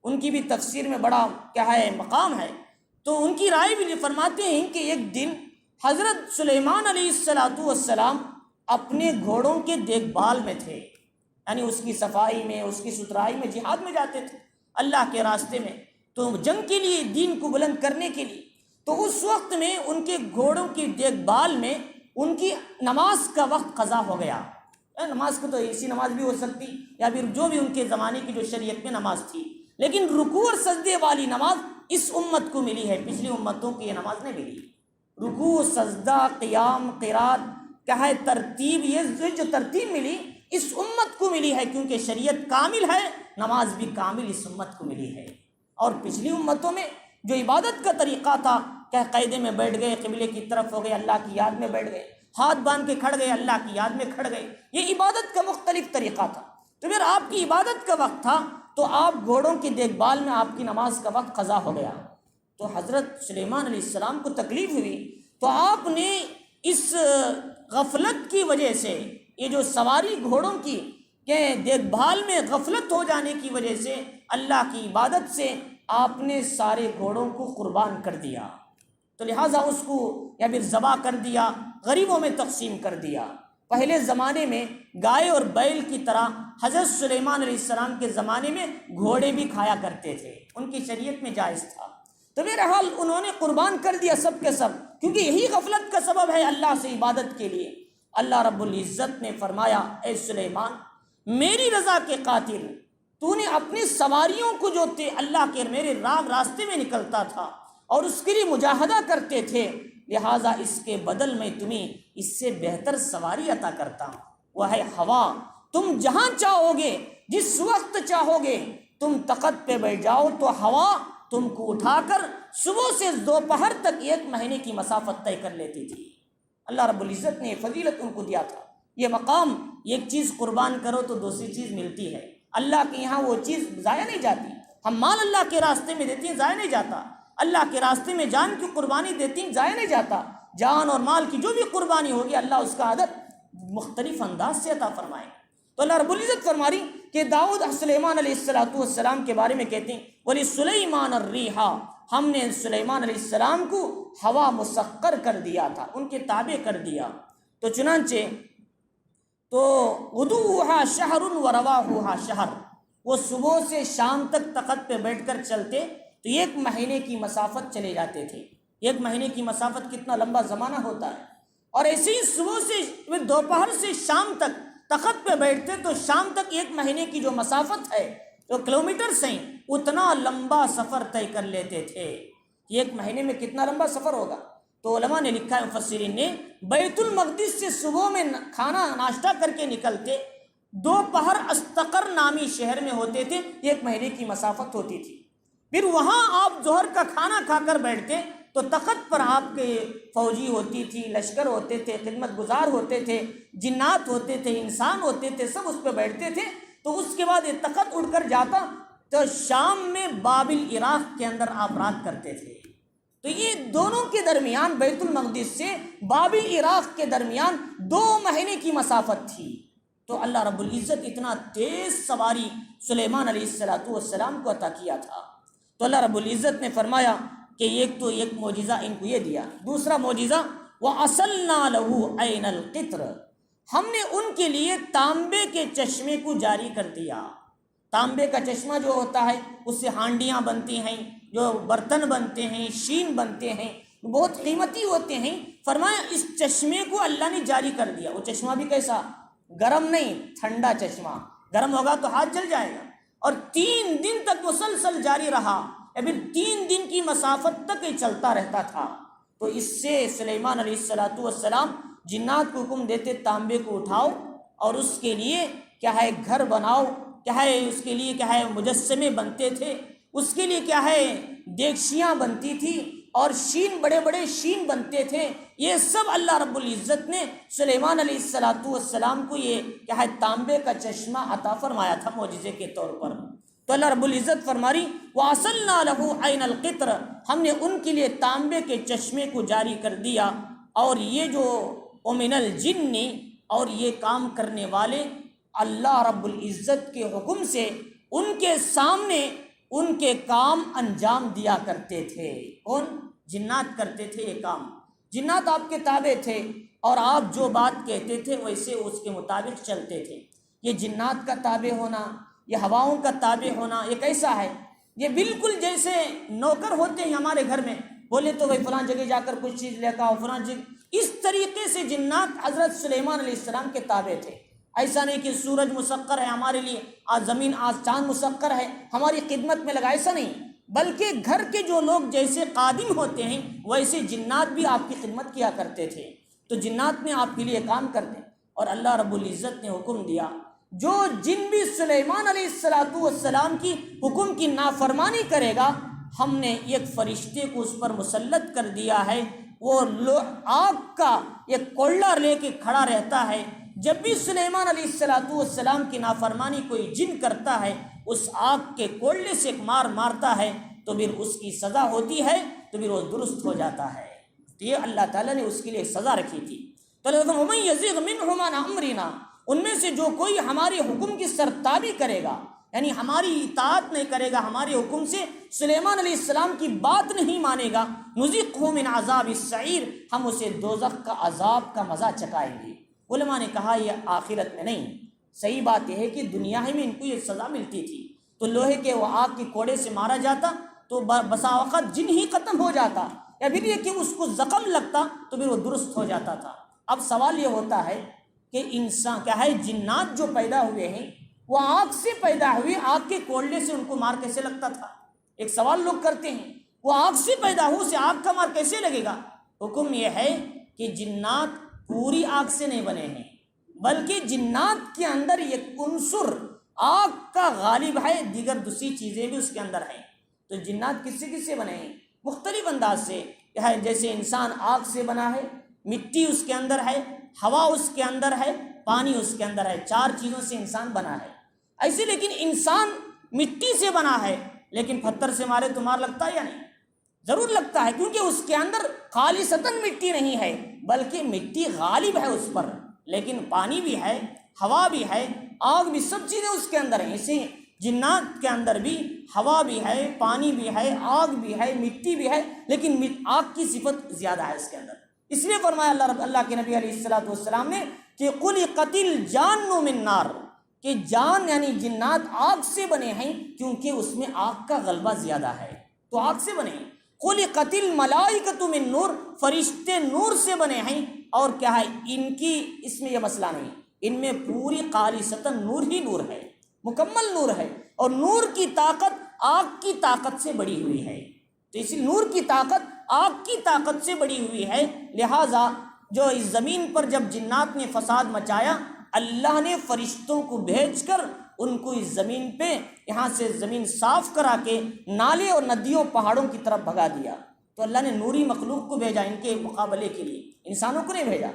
ان کی بھی تفسیر میں بڑا کیا ہے مقام ہے، تو ان کی رائے بھی فرماتے ہیں کہ ایک دن حضرت سلیمان علیہ السلام اپنے گھوڑوں کے دیکھ بھال میں تھے، یعنی اس کی صفائی میں، اس کی ستھرائی میں، جہاد میں جاتے تھے اللہ کے راستے میں، تو جنگ کے لیے، دین کو بلند کرنے کے لیے۔ تو اس وقت میں ان کے گھوڑوں کی دیکھ بھال میں ان کی نماز کا وقت قضا ہو گیا۔ نماز کو تو ایسی نماز بھی ہو سکتی یا پھر جو بھی ان کے زمانے کی جو شریعت میں نماز تھی، لیکن رکوع اور سجدے والی نماز اس امت کو ملی ہے، پچھلی امتوں کی یہ نماز نہیں ملی۔ رکوع، سجدہ، قیام، قرات کیا ہے ترتیب، یہ جو ترتیب ملی اس امت کو ملی ہے، کیونکہ شریعت کامل ہے، نماز بھی کامل اس امت کو ملی ہے۔ اور پچھلی امتوں میں جو عبادت کا طریقہ تھا کہ قاعدے میں بیٹھ گئے، قبلے کی طرف ہو گئے، اللہ کی یاد میں بیٹھ گئے، ہاتھ باندھ کے کھڑ گئے، اللہ کی یاد میں کھڑ گئے، یہ عبادت کا مختلف طریقہ تھا۔ تو پھر آپ کی عبادت کا وقت تھا تو آپ گھوڑوں کی دیکھ بھال میں آپ کی نماز کا وقت قضا ہو گیا، تو حضرت سلیمان علیہ السلام کو تکلیف ہوئی، تو آپ نے اس غفلت کی وجہ سے، یہ جو سواری گھوڑوں کی کہ دیکھ بھال میں غفلت ہو جانے کی وجہ سے، اللہ کی عبادت سے آپ نے سارے گھوڑوں کو قربان کر دیا، تو لہٰذا اس کو یا پھر ذبح کر دیا، غریبوں میں تقسیم کر دیا۔ پہلے زمانے میں گائے اور بیل کی طرح حضرت سلیمان علیہ السلام کے زمانے میں گھوڑے بھی کھایا کرتے تھے، ان کی شریعت میں جائز تھا، تو بہرحال انہوں نے قربان کر دیا سب کے سب، کیونکہ یہی غفلت کا سبب ہے اللہ سے عبادت کے لیے۔ اللہ رب العزت نے فرمایا، اے سلیمان میری رضا کے قاتل، تو نے اپنی سواریوں کو جو تھے اللہ کے میرے راستے میں نکلتا تھا اور اس کے لیے مجاہدہ کرتے تھے، لہٰذا اس کے بدل میں تمہیں اس سے بہتر سواری عطا کرتا ہوں، وہ ہے ہوا۔ تم جہاں چاہو گے، جس وقت چاہو گے، تم تخت پہ بیٹھ جاؤ تو ہوا تم کو اٹھا کر صبح سے دوپہر تک 1 مہینے کی مسافت طے کر لیتی تھی۔ اللہ رب العزت نے فضیلت ان کو دیا تھا، یہ مقام، ایک چیز قربان کرو تو دوسری چیز ملتی ہے، اللہ کے یہاں وہ چیز ضائع نہیں جاتی۔ ہم مال اللہ کے راستے میں دیتے ہیں، ضائع نہیں جاتا، اللہ کے راستے میں جان کی قربانی دیتی ہیں، ضائع نہیں جاتا۔ جان اور مال کی جو بھی قربانی ہوگی اللہ اس کا عدد مختلف انداز سے عطا فرمائے۔ تو اللہ رب العزت فرماری کہ داؤد سلیمان علیہ السلام کے بارے میں کہتے ہیں، وَلِسُلَيْمَانَ الرِّيحَ، ہم نے سلیمان علیہ السلام کو ہوا مسخر کر دیا تھا، ان کے تابع کر دیا۔ تو چنانچہ تو غدوها شہر ورواحها شہر، وہ صبح سے شام تک تخت پہ بیٹھ کر چلتے تو 1 مہینے کی مسافت چلے جاتے تھے۔ 1 مہینے کی مسافت کتنا لمبا زمانہ ہوتا ہے، اور ایسے ہی صبح سے دوپہر سے شام تک تخت پہ بیٹھتے تو شام تک 1 مہینے کی جو مسافت ہے، جو کلومیٹرز ہیں، اتنا لمبا سفر طے کر لیتے تھے۔ 1 مہینے میں کتنا لمبا سفر ہوگا؟ تو علماء نے لکھا ہے، مفسرین نے، بیت المقدس سے صبح میں کھانا ناشتہ کر کے نکلتے، دوپہر استقر نامی شہر میں ہوتے تھے، 1 مہینے کی مسافت ہوتی تھی۔ پھر وہاں آپ ظہر کا کھانا کھا کر بیٹھتے تو تخت پر آپ کے فوجی ہوتی تھی، لشکر ہوتے تھے، خدمت گزار ہوتے تھے، جنات ہوتے تھے، انسان ہوتے تھے، سب اس پہ بیٹھتے تھے، تو اس کے بعد یہ تخت اڑ کر جاتا تو شام میں بابل عراق کے اندر آپ رات کرتے تھے۔ تو یہ دونوں کے درمیان، بیت المقدس سے بابل عراق کے درمیان 2 مہینے کی مسافت تھی۔ تو اللہ رب العزت اتنا تیز سواری سلیمان علیہ السلام کو عطا کیا تھا۔ تو اللہ رب العزت نے فرمایا کہ ایک معجزہ ان کو یہ دیا، دوسرا معجزہ وَأَصَلْنَا لَهُ عَيْنَ الْقِطْرِ، ہم نے ان کے لیے تانبے کے چشمے کو جاری کر دیا۔ تانبے کا چشمہ جو ہوتا ہے اس سے ہانڈیاں بنتی ہیں، جو برتن بنتے ہیں، شین بنتے ہیں، بہت قیمتی ہوتے ہیں۔ فرمایا اس چشمے کو اللہ نے جاری کر دیا۔ وہ چشمہ بھی کیسا؟ گرم نہیں، ٹھنڈا چشمہ، گرم ہوگا تو ہاتھ جل جائے گا، اور 3 دن تک مسلسل جاری رہا، یا پھر 3 دن کی مسافت تک یہ چلتا رہتا تھا۔ تو اس سے سلیمان علیہ السلام جنات کو حکم دیتے تانبے کو اٹھاؤ اور اس کے لیے کیا ہے گھر بناؤ، کیا ہے اس کے لیے کیا ہے مجسمے بنتے تھے، اس کے لیے کیا ہے دیگچیاں بنتی تھی، اور شین، بڑے بڑے شین بنتے تھے۔ یہ سب اللہ رب العزت نے سلیمان علیہ السلام کو یہ کیا ہے تانبے کا چشمہ عطا فرمایا تھا معجزے کے طور پر۔ تو اللہ رب العزت فرماری وَأَصَلْنَا لَهُ عَيْنَ الْقِطْرِ، ہم نے ان کے لیے تانبے کے چشمے کو جاری کر دیا۔ اور یہ جو وَمِنَ الْجِنِّ، اور یہ کام کرنے والے اللہ رب العزت کے حکم سے ان کے سامنے ان کے کام انجام دیا کرتے تھے۔ کون؟ جنات کرتے تھے یہ کام۔ جنات آپ کے تابع تھے، اور آپ جو بات کہتے تھے ویسے اس کے مطابق چلتے تھے۔ یہ جنات کا تابع ہونا، یہ ہواؤں کا تابع ہونا، یہ کیسا ہے؟ یہ بالکل جیسے نوکر ہوتے ہیں ہمارے گھر میں، بولے تو بھائی فلاں جگہ جا کر کچھ چیز لے کے آؤ، فلاں جگہ۔ اس طریقے سے جنات حضرت سلیمان علیہ السلام کے تابع تھے۔ ایسا نہیں کہ سورج مسخر ہے ہمارے لیے، آج زمین، آج چاند مسخر ہے ہماری خدمت میں لگا، ایسا نہیں، بلکہ گھر کے جو لوگ جیسے خادم ہوتے ہیں ویسے جنات بھی آپ کی خدمت کیا کرتے تھے۔ تو جنات نے آپ کے لیے کام کرتے، اور اللہ رب العزت نے حکم دیا جو جن بھی سلیمان علیہ السلام کی حکم کی نافرمانی کرے گا ہم نے ایک فرشتے کو اس پر مسلط کر دیا ہے، وہ آگ کا ایک کولڑا لے کے کھڑا رہتا ہے، جب بھی سلیمان علیہ السلام کی نافرمانی کوئی جن کرتا ہے اس آگ کے کولڑے سے ایک مار مارتا ہے تو پھر اس کی سزا ہوتی ہے، تو پھر وہ درست ہو جاتا ہے۔ تو یہ اللہ تعالیٰ نے اس کے لیے ایک سزا رکھی تھی۔ تو اللہ تعالیٰ وَمَن يَزِغْ مِنْهُمْ عَنْ أَمْرِنَا، ان میں سے جو کوئی ہمارے حکم کی سرتابی کرے گا، یعنی ہماری اطاعت نہیں کرے گا، ہمارے حکم سے سلیمان علیہ السلام کی بات نہیں مانے گا، نُذِقْهُ مِنْ عَذَابِ السَّعِيرِ، ہم اسے دوزخ کا عذاب کا مزہ چکائیں گے۔ علماء نے کہا یہ آخرت میں نہیں، صحیح بات یہ ہے کہ دنیا ہی میں ان کو یہ سزا ملتی تھی، تو لوہے کے وہ آگ کے کوڑے سے مارا جاتا تو بسا وقت جن ہی ختم ہو جاتا، یا پھر یہ کہ اس کو زخم لگتا تو پھر وہ درست ہو جاتا تھا۔ اب سوال یہ ہوتا ہے کہ انسان کیا ہے، جنات جو پیدا ہوئے ہیں وہ آگ سے پیدا ہوئے، آگ کے کوڑے سے ان کو مار کیسے لگتا تھا؟ ایک سوال لوگ کرتے ہیں، وہ آگ سے پیدا ہو اسے آگ کا مار کیسے لگے گا؟ حکم یہ ہے کہ جنات پوری آگ سے نہیں بنے ہیں، بلکہ جنات کے اندر ایک عنصر آگ کا غالب ہے، دیگر دوسری چیزیں بھی اس کے اندر ہیں۔ تو جنات کس سے بنے ہیں؟ مختلف انداز سے، جیسے انسان آگ سے بنا ہے، مٹی اس کے اندر ہے، ہوا اس کے اندر ہے، پانی اس کے اندر ہے، 4 چیزوں سے انسان بنا ہے۔ ایسے لیکن انسان مٹی سے بنا ہے، لیکن پتھر سے مارے تو مار لگتا ہے یا نہیں؟ ضرور لگتا ہے، کیونکہ اس کے اندر خالصتاً مٹی نہیں ہے، بلکہ مٹی غالب ہے اس پر، لیکن پانی بھی ہے، ہوا بھی ہے، آگ بھی، سب چیزیں اس کے اندر ہیں۔ اسی جنات کے اندر بھی ہوا بھی ہے، پانی بھی ہے، آگ بھی ہے، مٹی بھی ہے، لیکن آگ کی صفت زیادہ ہے اس کے اندر۔ اس لیے فرمایا اللہ کے نبی علیہ السلام نے کہ خلقت الجان من نار، کہ جان یعنی جنات آگ سے بنے ہیں، کیونکہ اس میں آگ کا غلبہ زیادہ ہے، تو آگ سے بنے ہیں۔ خلقت الملائکۃ من نور، فرشتے نور سے بنے ہیں، اور کیا ہے ان کی، اس میں یہ مسئلہ نہیں، ان میں پوری خالصتاً نور ہی نور ہے، مکمل نور ہے، اور نور کی طاقت آگ کی طاقت سے بڑی ہوئی ہے۔ تو اسی نور کی طاقت آگ کی طاقت سے بڑی ہوئی ہے، لہٰذا جو اس زمین پر جب جنات نے فساد مچایا، اللہ نے فرشتوں کو بھیج کر ان کو اس زمین پہ یہاں سے زمین صاف کرا کے نالے اور ندیوں پہاڑوں کی طرف بھگا دیا۔ تو اللہ نے نوری مخلوق کو بھیجا ان کے مقابلے کے لیے، انسانوں کو نہیں بھیجا۔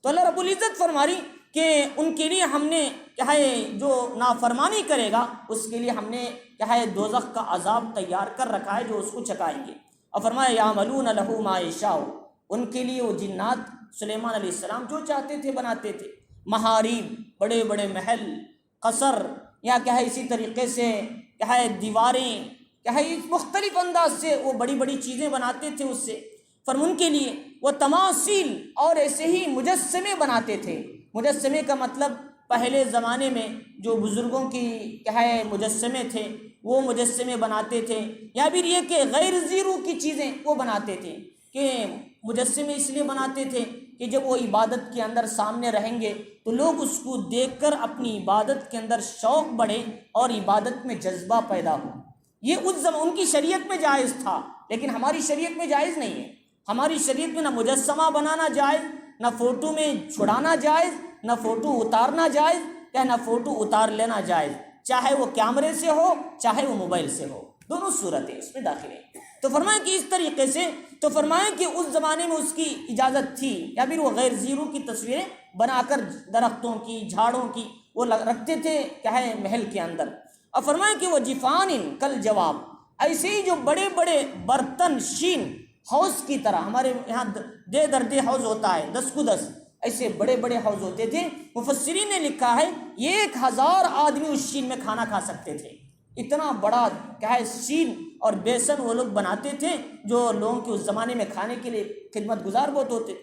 تو اللہ رب العزت فرماری کہ ان کے لیے ہم نے کیا ہے، جو نافرمانی کرے گا اس کے لیے ہم نے کیا ہے دوزخ کا عذاب تیار کر رکھا ہے جو اس کو چکائیں گے۔ اور فرمایا یعملون لہ ما یشاء، ان کے لیے وہ جنات سلیمان علیہ السلام جو چاہتے تھے بناتے تھے، محاریب، بڑے بڑے محل، قصر، یا کیا ہے اسی طریقے سے کیا ہے دیواریں، کیا ہے مختلف انداز سے وہ بڑی بڑی چیزیں بناتے تھے اس سے۔ ان کے لیے وہ تماثیل اور ایسے ہی مجسمے بناتے تھے۔ مجسمے کا مطلب پہلے زمانے میں جو بزرگوں کی کیا ہے مجسمے تھے وہ مجسمے بناتے تھے، یا پھر یہ کہ غیر زیرو کی چیزیں وہ بناتے تھے، کہ مجسمے اس لیے بناتے تھے کہ جب وہ عبادت کے اندر سامنے رہیں گے تو لوگ اس کو دیکھ کر اپنی عبادت کے اندر شوق بڑھے اور عبادت میں جذبہ پیدا ہو۔ یہ اس ان کی شریعت میں جائز تھا، لیکن ہماری شریعت میں جائز نہیں ہے۔ ہماری شریعت میں نہ مجسمہ بنانا جائز، نہ فوٹو میں چھڑانا جائز، نہ فوٹو اتارنا جائز، یا نہ فوٹو اتار لینا جائز، چاہے وہ کیمرے سے ہو چاہے وہ موبائل سے ہو، دونوں صورتیں اس میں داخل ہیں۔ تو فرمائیں کہ اس طریقے سے، تو فرمائیں کہ اس زمانے میں اس کی اجازت تھی، یا پھر وہ غیر زیرو کی تصویریں بنا کر درختوں کی، جھاڑوں کی وہ رکھتے تھے کیا ہے محل کے اندر۔ اور فرمائیں کہ وہ جفان کل جواب، ایسے ہی جو بڑے بڑے برتن شین حوض کی طرح، ہمارے یہاں دے دردے حوض ہوتا ہے 10 کو 10، ایسے بڑے بڑے حوض ہوتے تھے۔ مفسرین نے لکھا ہے 1000 آدمی اس شین میں کھانا کھا سکتے تھے، اتنا بڑا کیا ہے شین اور بیسن وہ لوگ بناتے تھے جو لوگوں کے اس زمانے میں کھانے کے لیے خدمت گزار بہت ہوتے۔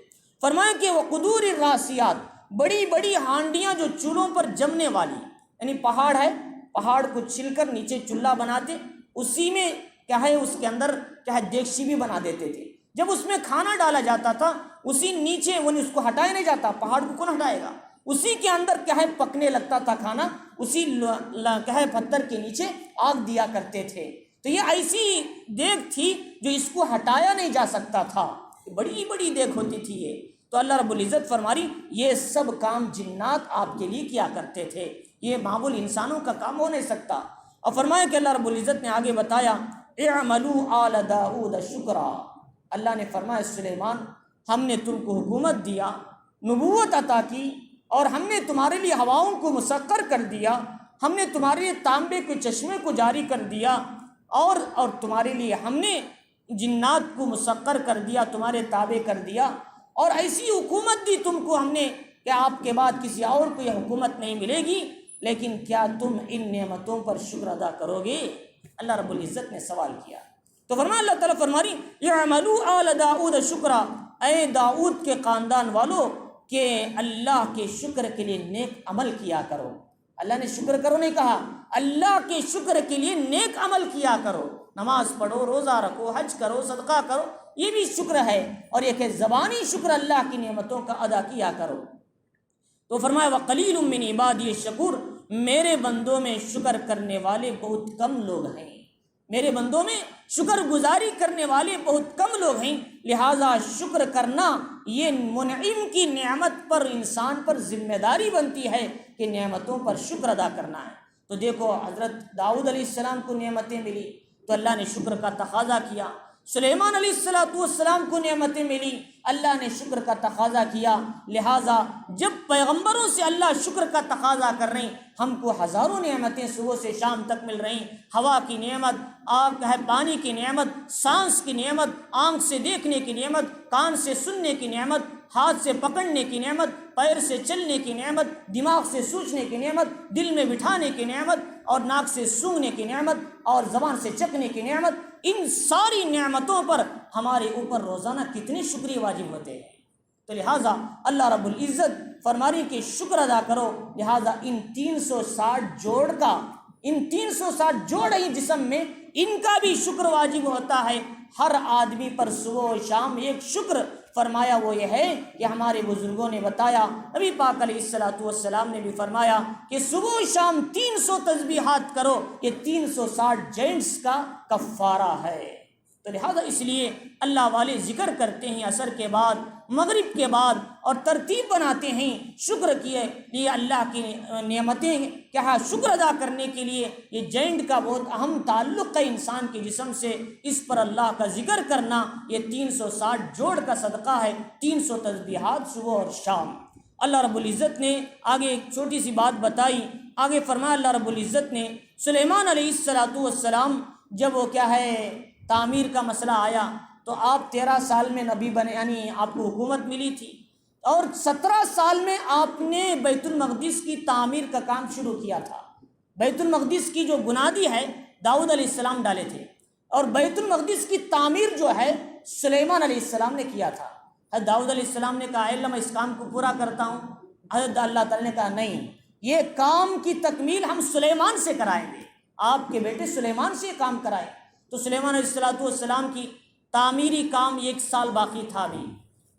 فرمایا کہ وہ قدور الراسیات، بڑی بڑی ہانڈیاں جو چولہوں پر جمنے والی، یعنی پہاڑ ہے، پہاڑ کو چھل کر نیچے چولہا بناتے، اسی میں کیا ہے اس کے اندر کیا ہے دیگچی بھی بنا دیتے تھے۔ جب اس میں کھانا ڈالا جاتا تھا اسی نیچے وہ اس کو ہٹایا نہیں جاتا، پہاڑ کو کون ہٹائے گا، اسی کے اندر کیا ہے پکنے لگتا تھا کھانا، اسی کیا ہے پتھر کے نیچے آگ دیا کرتے تھے۔ تو یہ ایسی دیگ تھی جو اس کو ہٹایا نہیں جا سکتا تھا، بڑی بڑی دیگ ہوتی تھی یہ۔ تو اللہ رب العزت فرما رہی یہ سب کام جنات آپ کے لیے کیا کرتے تھے، یہ معمول انسانوں کا کام ہو نہیں سکتا۔ اور فرمایا کہ اللہ رب العزت نے آگے بتایا اعملوا آل داؤد شکرا، اللہ نے فرمایا سلیمان ہم نے تم کو حکومت دیا، نبوت عطا کی، اور ہم نے تمہارے لیے ہواؤں کو مسخر کر دیا، ہم نے تمہارے لیے تانبے کے چشمے کو جاری کر دیا، اور تمہارے لیے ہم نے جنات کو مسخر کر دیا، تمہارے تابع کر دیا، اور ایسی حکومت دی تم کو ہم نے کہ آپ کے بعد کسی اور کو یہ حکومت نہیں ملے گی، لیکن کیا تم ان نعمتوں پر شکر ادا کرو گے؟ اللہ رب العزت نے سوال کیا۔ تو فرمایا اللہ تعالیٰ فرما رہی اعملوا آل داؤد شکرا، اے داؤد کے خاندان والو کہ اللہ کے شکر کے لیے نیک عمل کیا کرو۔ اللہ نے شکر کرو نہیں کہا، اللہ کے شکر کے لیے نیک عمل کیا کرو، نماز پڑھو، روزہ رکھو، حج کرو، صدقہ کرو، یہ بھی شکر ہے، اور یہ کہ زبانی شکر اللہ کی نعمتوں کا ادا کیا کرو۔ تو فرمایا وقلیل من عبادی الشکور، میرے بندوں میں شکر کرنے والے بہت کم لوگ ہیں، میرے بندوں میں شکر گزاری کرنے والے بہت کم لوگ ہیں، لہٰذا شکر کرنا یہ منعم کی نعمت پر انسان پر ذمہ داری بنتی ہے کہ نعمتوں پر شکر ادا کرنا ہے۔ تو دیکھو حضرت داؤد علیہ السلام کو نعمتیں ملی تو اللہ نے شکر کا تقاضا کیا، سلیمان علیہ السلام کو نعمتیں ملی، اللہ نے شکر کا تقاضا کیا، لہٰذا جب پیغمبروں سے اللہ شکر کا تقاضا کر رہے ہیں، ہم کو ہزاروں نعمتیں صبح سے شام تک مل رہی ہیں، ہوا کی نعمت، آگ ہے، پانی کی نعمت، سانس کی نعمت، آنکھ سے دیکھنے کی نعمت، کان سے سننے کی نعمت، ہاتھ سے پکڑنے کی نعمت، پیر سے چلنے کی نعمت، دماغ سے سوچنے کی نعمت، دل میں بٹھانے کی نعمت، اور ناک سے سونگھنے کی نعمت، اور زبان سے چکھنے کی نعمت، ان ساری نعمتوں پر ہمارے اوپر روزانہ کتنے شکریہ واجب ہوتے ہیں۔ تو لہٰذا اللہ رب العزت فرما رہی کہ شکر ادا کرو، لہٰذا ان 360 جوڑ کا، ان 360 جوڑ ہیں جسم میں، ان کا بھی شکر واجب ہوتا ہے ہر آدمی پر صبح و شام۔ ایک شکر فرمایا وہ یہ ہے کہ ہمارے بزرگوں نے بتایا، نبی پاک علیہ السلام نے بھی فرمایا کہ صبح و شام 300 تسبیحات کرو، یہ 360 جینٹس کا کفارہ ہے۔ تو لہٰذا اس لیے اللہ والے ذکر کرتے ہیں عصر کے بعد، مغرب کے بعد، اور ترتیب بناتے ہیں شکر کیے لیے اللہ کی نعمتیں کیا شکر ادا کرنے کے لیے۔ یہ جینٹ کا بہت اہم تعلق ہے انسان کے جسم سے، اس پر اللہ کا ذکر کرنا یہ 360 جوڑ کا صدقہ ہے، 300 تسبیحات صبح اور شام۔ اللہ رب العزت نے آگے ایک چھوٹی سی بات بتائی، آگے فرمایا اللہ رب العزت نے سلیمان علیہ السلام جب وہ کیا ہے تعمیر کا مسئلہ آیا تو آپ 13 سال میں نبی بنے، یعنی آپ کو حکومت ملی تھی، اور 17 سال میں آپ نے بیت المقدس کی تعمیر کا کام شروع کیا تھا۔ بیت المقدس کی جو بنیادی ہے داؤد علیہ السلام ڈالے تھے، اور بیت المقدس کی تعمیر جو ہے سلیمان علیہ السلام نے کیا تھا۔ حضرت داؤد علیہ السلام نے کہا اے اللہ میں اس کام کو پورا کرتا ہوں، حضرت اللہ تعالیٰ نے کہا نہیں، یہ کام کی تکمیل ہم سلیمان سے کرائیں گے، آپ کے بیٹے سلیمان سے یہ کام کرائیں۔ تو سلیمان علیہ السلام کی تعمیری کام 1 سال باقی تھا، بھی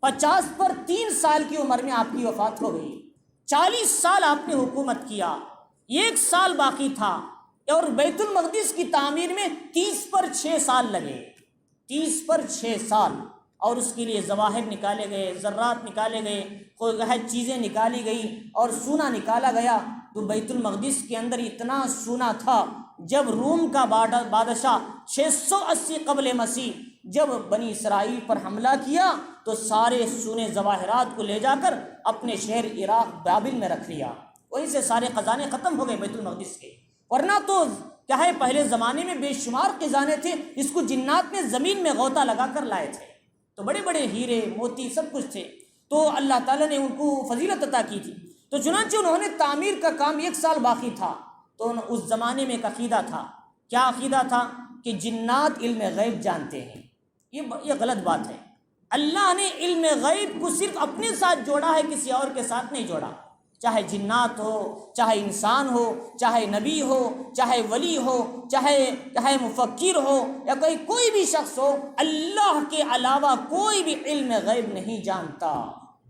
50 پر 3 سال کی عمر میں آپ کی وفات ہو گئی، 40 سال آپ نے حکومت کیا، 1 سال باقی تھا، اور بیت المقدس کی تعمیر میں 30 پر 6 سال لگے، 30 پر 6 سال، اور اس کے لیے ظواہر نکالے گئے، ذرات نکالے گئے، کوئی چیزیں نکالی گئی، اور سونا نکالا گیا۔ تو بیت المقدس کے اندر اتنا سونا تھا، جب روم کا بادشاہ 680 قبل مسیح جب بنی اسرائیل پر حملہ کیا تو سارے سونے جواہرات کو لے جا کر اپنے شہر عراق بابل میں رکھ لیا، وہیں سے سارے خزانے ختم ہو گئے بیت المقدس کے۔ ورنہ تو کیا ہے پہلے زمانے میں بے شمار خزانے تھے، اس کو جنات نے زمین میں غوطہ لگا کر لائے تھے، تو بڑے بڑے ہیرے موتی سب کچھ تھے، تو اللہ تعالیٰ نے ان کو فضیلت عطا کی تھی۔ تو چنانچہ انہوں نے تعمیر کا کام 1 سال باقی تھا، تو اس زمانے میں ایک عقیدہ تھا، کیا عقیدہ تھا کہ جنات علم غیب جانتے ہیں۔ یہ غلط بات ہے، اللہ نے علم غیب کو صرف اپنے ساتھ جوڑا ہے، کسی اور کے ساتھ نہیں جوڑا، چاہے جنات ہو، چاہے انسان ہو، چاہے نبی ہو، چاہے ولی ہو، چاہے مفکر ہو، یا کوئی بھی شخص ہو، اللہ کے علاوہ کوئی بھی علم غیب نہیں جانتا۔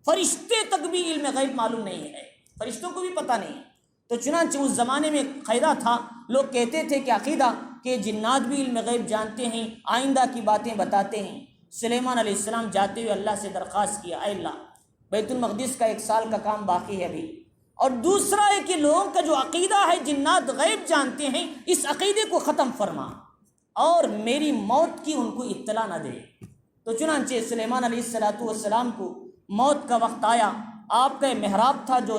فرشتے تک بھی علم غیب معلوم نہیں ہے، فرشتوں کو بھی پتہ نہیں۔ تو چنانچہ اس زمانے میں قاعدہ تھا، لوگ کہتے تھے کہ عقیدہ کہ جنات بھی علم غیب جانتے ہیں، آئندہ کی باتیں بتاتے ہیں۔ سلیمان علیہ السلام جاتے ہوئے اللہ سے درخواست کیا، اے اللہ بیت المقدس کا 1 سال کا کام باقی ہے ابھی. اور دوسرا ہے کہ لوگوں کا جو عقیدہ ہے جنات غیب جانتے ہیں، اس عقیدے کو ختم فرما اور میری موت کی ان کو اطلاع نہ دے. تو چنانچہ سلیمان علیہ السلام کو موت کا وقت آیا. آپ کا محراب تھا جو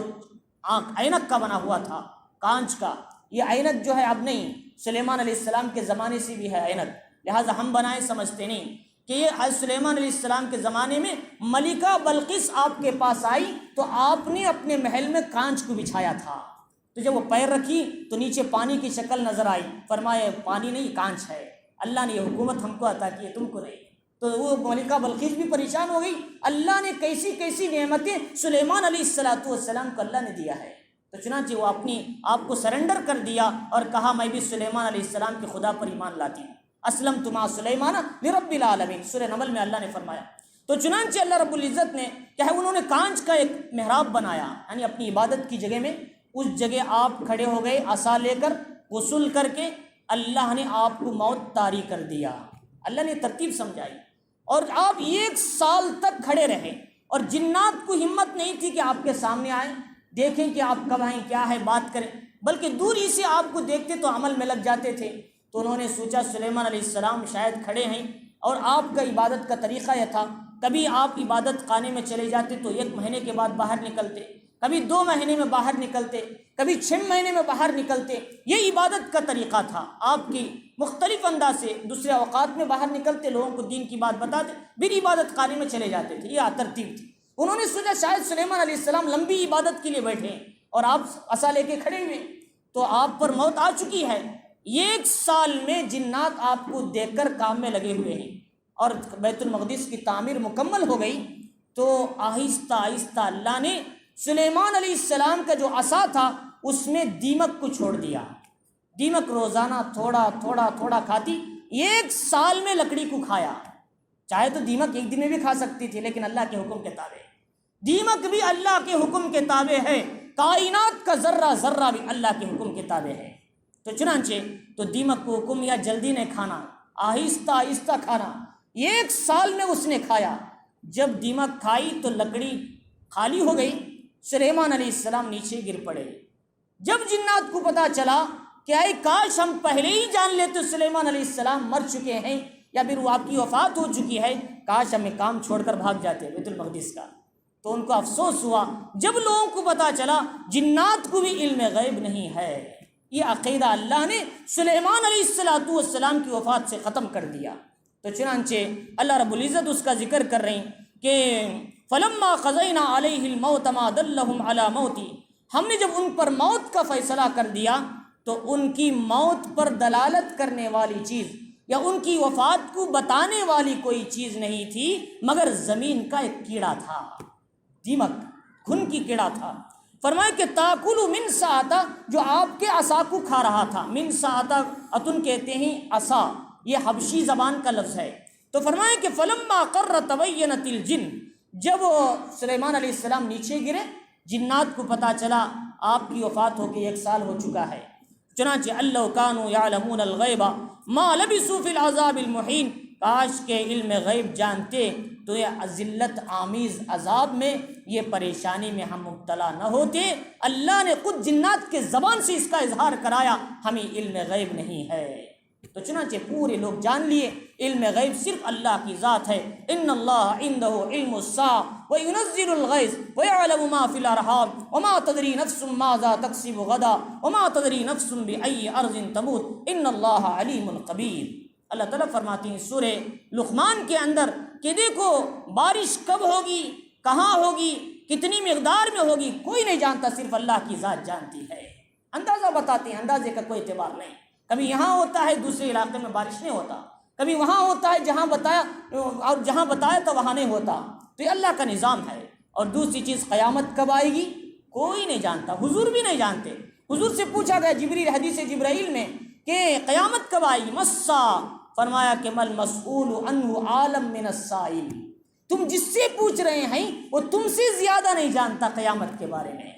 اینک کا بنا ہوا تھا، کانچ کا. یہ اینک جو ہے اب نہیں، سلیمان علیہ السلام کے زمانے سے بھی ہے اینک، لہٰذا ہم بنائے سمجھتے نہیں کہ یہ حضرت سلیمان علیہ السلام کے زمانے میں ملکہ بلقیس آپ کے پاس آئی تو آپ نے اپنے محل میں کانچ کو بچھایا تھا. تو جب وہ پیر رکھی تو نیچے پانی کی شکل نظر آئی. فرمایا پانی نہیں، کانچ ہے. اللہ نے یہ حکومت ہم کو عطا کی ہے، تم کو نہیں. تو وہ ملکہ بلقیس بھی پریشان ہو گئی. اللہ نے کیسی کیسی نعمتیں سلیمان علیہ السلام کو اللہ نے دیا ہے. تو چنانچہ وہ اپنی آپ کو سرنڈر کر دیا اور کہا میں بھی سلیمان علیہ السلام کے خدا پر ایمان لاتی ہوں. اسلمت مع سلیمان لرب العالمین، سورہ نمل میں اللہ نے فرمایا. تو چنانچہ اللہ رب العزت نے کیا ہے، انہوں نے کانچ کا ایک محراب بنایا، یعنی اپنی عبادت کی جگہ میں. اس جگہ آپ کھڑے ہو گئے عصا لے کر، غسل کر کے. اللہ نے آپ کو موت طاری کر دیا. اللہ نے ترتیب سمجھائی اور آپ 1 سال تک کھڑے رہے. اور جنات کو ہمت نہیں تھی کہ آپ کے سامنے آئیں، دیکھیں کہ آپ کب آئیں، کیا ہے، بات کریں، بلکہ دوری سے آپ کو دیکھتے تو عمل میں لگ جاتے تھے. تو انہوں نے سوچا سلیمان علیہ السلام شاید کھڑے ہیں. اور آپ کا عبادت کا طریقہ یہ تھا، کبھی آپ عبادت خانے میں چلے جاتے تو 1 مہینے کے بعد باہر نکلتے، کبھی 2 مہینے میں باہر نکلتے، کبھی 6 مہینے میں باہر نکلتے. یہ عبادت کا طریقہ تھا آپ کی. مختلف انداز سے دوسرے اوقات میں باہر نکلتے، لوگوں کو دین کی بات بتاتے، پھر عبادت خانے میں چلے جاتے تھے. یہ ترتیب تھی. انہوں نے سوچا شاید سلیمان علیہ السلام لمبی عبادت کے لیے بیٹھے ہیں اور آپ عصا لے کے کھڑے ہوئے، تو آپ پر موت آ چکی ہے. 1 سال میں جنات آپ کو دیکھ کر کام میں لگے ہوئے ہیں. اور بیت المقدس کی تعمیر مکمل ہو گئی. تو آہستہ آہستہ اللہ نے سلیمان علیہ السلام کا جو عصا تھا اس میں دیمک کو چھوڑ دیا. دیمک روزانہ تھوڑا تھوڑا تھوڑا کھاتی. 1 سال میں لکڑی کو کھایا. چاہے تو دیمک 1 دن میں بھی کھا سکتی تھی، لیکن اللہ کے حکم کے تابع. دیمک بھی اللہ کے حکم کے تابع ہے. کائنات کا ذرہ ذرہ بھی اللہ کے حکم کے تابع ہے. تو چنانچہ تو دیمک کو حکم یا جلدی نہیں کھانا، آہستہ آہستہ کھانا. 1 سال میں اس نے کھایا. جب دیمک کھائی تو لکڑی خالی ہو گئی. سلیمان علیہ السلام نیچے گر پڑے. جب جنات کو پتا چلا کہ اے کاش ہم پہلے ہی جان لیتے سلیمان علیہ السلام مر چکے ہیں یا پھر وہ آپ کی وفات ہو چکی ہے، کاش ہمیں کام چھوڑ کر بھاگ جاتے بیت المقدس کا. تو ان کو افسوس ہوا. جب لوگوں کو پتا چلا جنات کو بھی علم غیب نہیں ہے. یہ عقیدہ اللہ نے سلیمان علیہ السلام کی وفات سے ختم کر دیا. تو چنانچہ اللہ رب العزت اس کا ذکر کر رہے ہیں کہ فلما قضینا علیہ الموت ما دلہم علی موتی، ہم نے جب ان پر موت کا فیصلہ کر دیا تو ان کی موت پر دلالت کرنے والی چیز یا ان کی وفات کو بتانے والی کوئی چیز نہیں تھی مگر زمین کا ایک کیڑا تھا. دیمک گھن کی کیڑا تھا. فرمائے کہ تاکلو من ساعتا، جو آپ کے عصا کو کھا رہا تھا. من ساعتا اتن کہتے ہیں عصا، یہ حبشی زبان کا لفظ ہے. تو فرمائے کہ فلما قر تبینت الجن، جب سلیمان علیہ السلام نیچے گرے، جنات کو پتا چلا آپ کی وفات ہو کے 1 سال ہو چکا ہے. چنانچہ اللہ کانوا یعلمون الغیب ما لبثوا فی العذاب المحین، کاش کے علم غیب جانتے تو یہ ذلت آمیز عذاب میں، یہ پریشانی میں ہم مبتلا نہ ہوتے. اللہ نے خود جنات کے زبان سے اس کا اظہار کرایا ہمیں علم غیب نہیں ہے. تو چنانچہ پورے لوگ جان لیے علم غیب صرف اللہ کی ذات ہے. ان اللہ عنده علم الساعة وينزل الغیث ويعلم ما في الارحام وما تدری نفس ماذا تکسب غدا وما تدری نفس بأي ارض تموت ان اللہ علیم خبیر. اللہ تعالیٰ فرماتے ہیں سورہ لقمان کے اندر کہ دیکھو بارش کب ہوگی، کہاں ہوگی، کتنی مقدار میں ہوگی، کوئی نہیں جانتا، صرف اللہ کی ذات جانتی ہے. اندازہ بتاتے ہیں، اندازے کا کوئی اعتبار نہیں. کبھی یہاں ہوتا ہے دوسرے علاقے میں بارش نہیں ہوتا، کبھی وہاں ہوتا ہے جہاں بتایا اور جہاں بتایا تو وہاں نہیں ہوتا. تو یہ اللہ کا نظام ہے. اور دوسری چیز قیامت کب آئے گی کوئی نہیں جانتا، حضور بھی نہیں جانتے. حضور سے پوچھا گیا جبریل حدیث جبرائیل میں کہ قیامت کب آئے گی، مسا، فرمایا کہ مل مسئول عنہ عالم من السائل، تم جس سے پوچھ رہے ہیں وہ تم سے زیادہ نہیں جانتا قیامت کے بارے میں.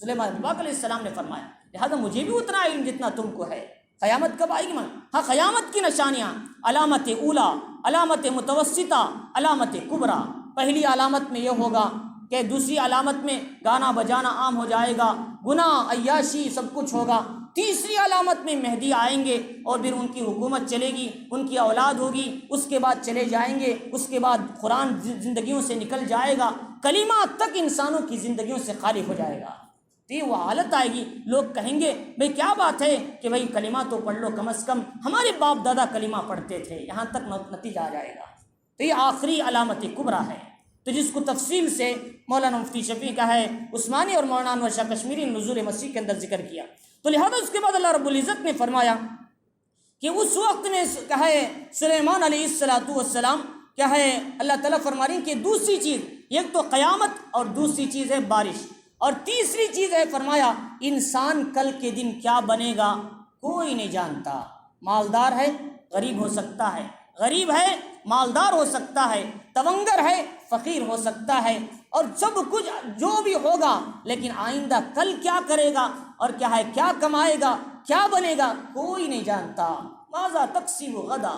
سلیمان پاک علیہ السلام نے فرمایا لہذا مجھے بھی اتنا علم جتنا تم کو ہے. قیامت کب آئے گی؟ ہاں قیامت کی نشانیاں، علامت اولا، علامت متوسطہ، علامت کبریٰ. پہلی علامت میں یہ ہوگا کہ دوسری علامت میں گانا بجانا عام ہو جائے گا، گناہ عیاشی سب کچھ ہوگا۔ تیسری علامت میں مہدی آئیں گے اور پھر ان کی حکومت چلے گی، ان کی اولاد ہوگی، اس کے بعد چلے جائیں گے، اس کے بعد قرآن زندگیوں سے نکل جائے گا، کلمہ تک انسانوں کی زندگیوں سے خالی ہو جائے گا۔ تو یہ وہ حالت آئے گی، لوگ کہیں گے بھئی کیا بات ہے کہ بھئی کلمہ تو پڑھ لو، کم از کم ہمارے باپ دادا کلمہ پڑھتے تھے، یہاں تک نتیجہ آ جائے گا۔ تو یہ آخری علامت کبریٰ ہے، تو جس کو تفصیل سے مولانا مفتی شفیع کا ہے عثمانی اور مولانا انور شاہ کشمیری نزول مسیح کے اندر ذکر کیا۔ تو لہذا اس کے بعد اللہ رب العزت نے فرمایا کہ اس وقت میں کیا ہے سلیمان علیہ السلام کیا ہے اللہ تعالیٰ فرما رہی ہیں کہ دوسری چیز، ایک تو قیامت اور دوسری چیز ہے بارش، اور تیسری چیز ہے فرمایا انسان کل کے دن کیا بنے گا کوئی نہیں جانتا۔ مالدار ہے غریب ہو سکتا ہے، غریب ہے مالدار ہو سکتا ہے، تونگر ہے فقیر ہو سکتا ہے، اور سب کچھ جو بھی ہوگا، لیکن آئندہ کل کیا کرے گا اور کیا ہے کیا کمائے گا کیا بنے گا کوئی نہیں جانتا۔ ماذا تکسب غدا،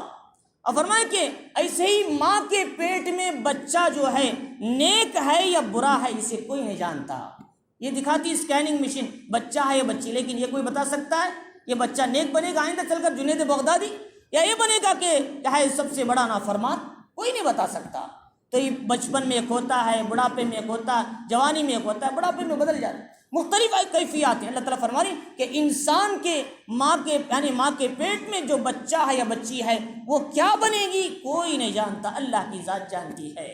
اور فرمائے کہ ایسے ہی ماں کے پیٹ میں بچہ جو ہے نیک ہے یا برا ہے اسے کوئی نہیں جانتا۔ یہ دکھاتی اسکیننگ مشین بچہ ہے یا بچی، لیکن یہ کوئی بتا سکتا ہے یہ بچہ نیک بنے گا آئندہ چل کر جنید بغدادی، یا یہ بنے گا کہ کیا ہے سب سے بڑا نافرمان؟ کوئی نہیں بتا سکتا۔ تو یہ بچپن میں ایک ہوتا ہے، بڑھاپے میں ایک ہوتا ہے، جوانی میں ایک ہوتا ہے، بڑھاپے میں بدل جاتا ہے، مختلف کیفیات ہیں۔ اللہ تعالیٰ فرما رہی کہ انسان کے ماں کے پیٹ میں جو بچہ ہے یا بچی ہے وہ کیا بنے گی کوئی نہیں جانتا، اللہ کی ذات جانتی ہے۔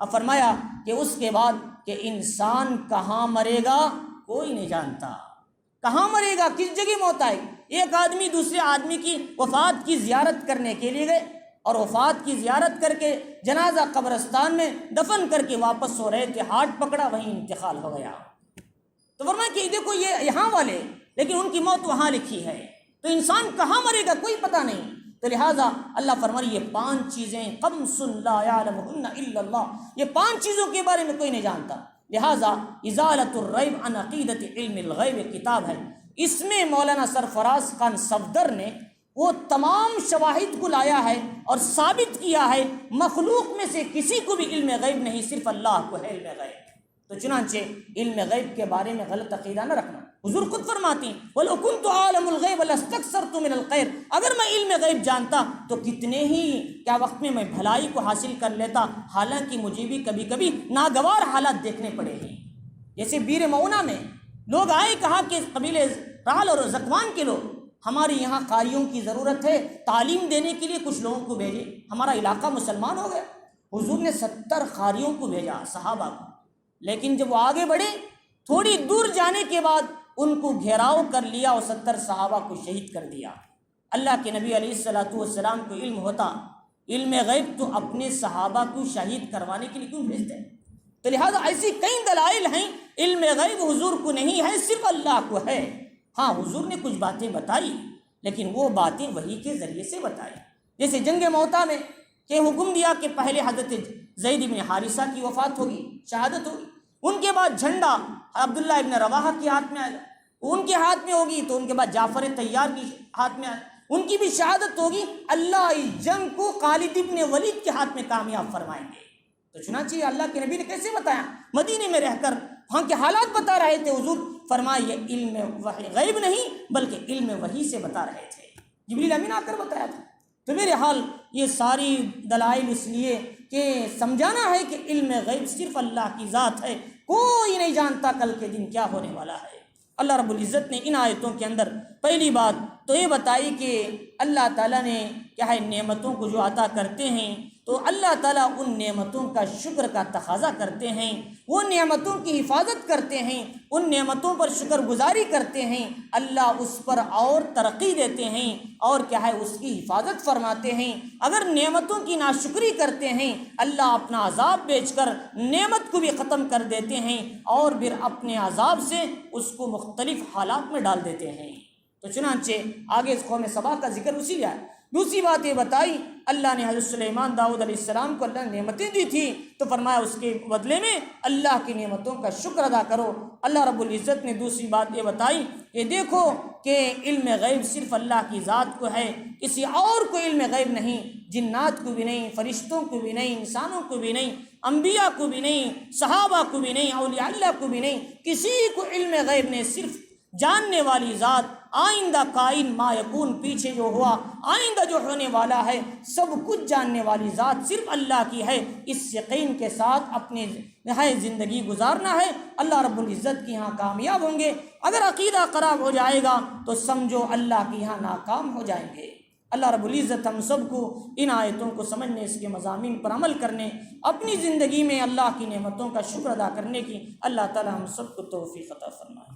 اب فرمایا کہ اس کے بعد کہ انسان کہاں مرے گا کوئی نہیں جانتا، کہاں مرے گا، کس جگہ موت آئے گی۔ ایک آدمی دوسرے آدمی کی وفات کی زیارت کرنے کے لیے گئے اور وفات کی زیارت کر کے جنازہ قبرستان میں دفن کر کے واپس ہو رہے تھے، ہاتھ پکڑا وہیں انتقال ہو گیا۔ تو فرمایا کہ دیکھو یہ یہاں والے، لیکن ان کی موت وہاں لکھی ہے، تو انسان کہاں مرے گا کوئی پتہ نہیں۔ تو لہٰذا اللہ فرمائی یہ 5 چیزیں خمس لا یعلمہن الا اللہ، یہ 5 چیزوں کے بارے میں کوئی نہیں جانتا۔ لہٰذا ازالۃ الریب عن عقیدۃ علم الغیب کتاب ہے، اس میں مولانا سرفراز خان صفدر نے وہ تمام شواہد کو لایا ہے اور ثابت کیا ہے مخلوق میں سے کسی کو بھی علم غیب نہیں، صرف اللہ کو ہے علم غیب۔ تو چنانچہ علم غیب کے بارے میں غلط عقیدہ نہ رکھنا۔ حضور خود فرماتی ہیں وَلَوْ كُنْتُ أَعْلَمُ الْغَيْبَ لَاسْتَكْثَرْتُ مِنَ الْخَيْرِ، اگر میں علم غیب جانتا تو کتنے ہی کیا وقت میں بھلائی کو حاصل کر لیتا، حالانکہ مجھے بھی کبھی کبھی ناگوار حالات دیکھنے پڑے ہیں۔ جیسے بیر معونہ میں لوگ آئے، کہا کہ قبیلے رال اور زکوان کے لوگ ہمارے یہاں قاریوں کی ضرورت ہے، تعلیم دینے کے لیے کچھ لوگوں کو بھیجے، ہمارا علاقہ مسلمان ہو گیا۔ حضور نے 70 قاریوں کو بھیجا صحابہ کو، لیکن جب وہ آگے بڑھے تھوڑی دور جانے کے بعد ان کو گھیراؤ کر لیا اور 70 صحابہ کو شہید کر دیا۔ اللہ کے نبی علیہ السلام کو علم ہوتا، علم غیب تو اپنے صحابہ کو شہید کروانے کے لیے کیوں بھیجتے؟ تو لہٰذا ایسی کئی دلائل ہیں، علم غیب حضور کو نہیں ہے، صرف اللہ کو ہے۔ ہاں حضور نے کچھ باتیں بتائی، لیکن وہ باتیں وحی کے ذریعے سے بتائی۔ جیسے جنگ موتا میں کہ حکم دیا کہ پہلے حضرت زید بن حارثہ کی وفات ہوگی، شہادت ہوگی، ان کے بعد جھنڈا عبداللہ ابن رواحہ کے ہاتھ میں آئے گا، ان کے ہاتھ میں ہوگی، تو ان کے بعد جعفر طیار کی ہاتھ میں آئے، ان کی بھی شہادت ہوگی، اللہ اس جنگ کو خالد ابن ولید کے ہاتھ میں کامیاب فرمائیں گے۔ تو چنانچہ اللہ کے نبی نے کیسے بتایا؟ مدینے میں رہ کر وہاں کے حالات بتا رہے تھے حضور، فرمایا یہ علم غیب نہیں بلکہ علم وحی سے بتا رہے تھے، جبریل امین آ کر بتایا تھا۔ تو میرے حال یہ ساری دلائل اس لیے کہ سمجھانا ہے کہ علم غیب صرف اللہ کی ذات ہے، کوئی نہیں جانتا کل کے دن کیا ہونے والا ہے۔ اللہ رب العزت نے ان آیتوں کے اندر پہلی بات تو یہ بتائی کہ اللہ تعالیٰ نے کیا ہے نعمتوں کو جو عطا کرتے ہیں تو اللہ تعالیٰ ان نعمتوں کا شکر کا تقاضا کرتے ہیں، وہ نعمتوں کی حفاظت کرتے ہیں، ان نعمتوں پر شکر گزاری کرتے ہیں، اللہ اس پر اور ترقی دیتے ہیں اور کیا ہے اس کی حفاظت فرماتے ہیں۔ اگر نعمتوں کی ناشکری کرتے ہیں اللہ اپنا عذاب بیچ کر نعمت کو بھی ختم کر دیتے ہیں اور پھر اپنے عذاب سے اس کو مختلف حالات میں ڈال دیتے ہیں۔ تو چنانچہ آگے اس قوم سبا کا ذکر اسی لیے ہے۔ دوسری بات یہ بتائی اللہ نے حضرت سلیمان داؤد علیہ السلام کو اللہ نے نعمتیں دی تھی، تو فرمایا اس کے بدلے میں اللہ کی نعمتوں کا شکر ادا کرو۔ اللہ رب العزت نے دوسری بات یہ بتائی کہ دیکھو کہ علم غیب صرف اللہ کی ذات کو ہے، کسی اور کو علم غیب نہیں، جنات کو بھی نہیں، فرشتوں کو بھی نہیں، انسانوں کو بھی نہیں، انبیاء کو بھی نہیں، صحابہ کو بھی نہیں، اولیاء اللہ کو بھی نہیں، کسی کو علم غیب نے، صرف جاننے والی ذات، آئندہ کائن ما یکون، پیچھے جو ہوا، آئندہ جو ہونے والا ہے، سب کچھ جاننے والی ذات صرف اللہ کی ہے۔ اس یقین کے ساتھ اپنی زندگی گزارنا ہے، اللہ رب العزت کے یہاں کامیاب ہوں گے۔ اگر عقیدہ خراب ہو جائے گا تو سمجھو اللہ کے یہاں ناکام ہو جائیں گے۔ اللہ رب العزت ہم سب کو ان آیتوں کو سمجھنے، اس کے مضامین پر عمل کرنے، اپنی زندگی میں اللہ کی نعمتوں کا شکر ادا کرنے کی اللہ تعالی ہم سب کو توفیق عطا فرمائے۔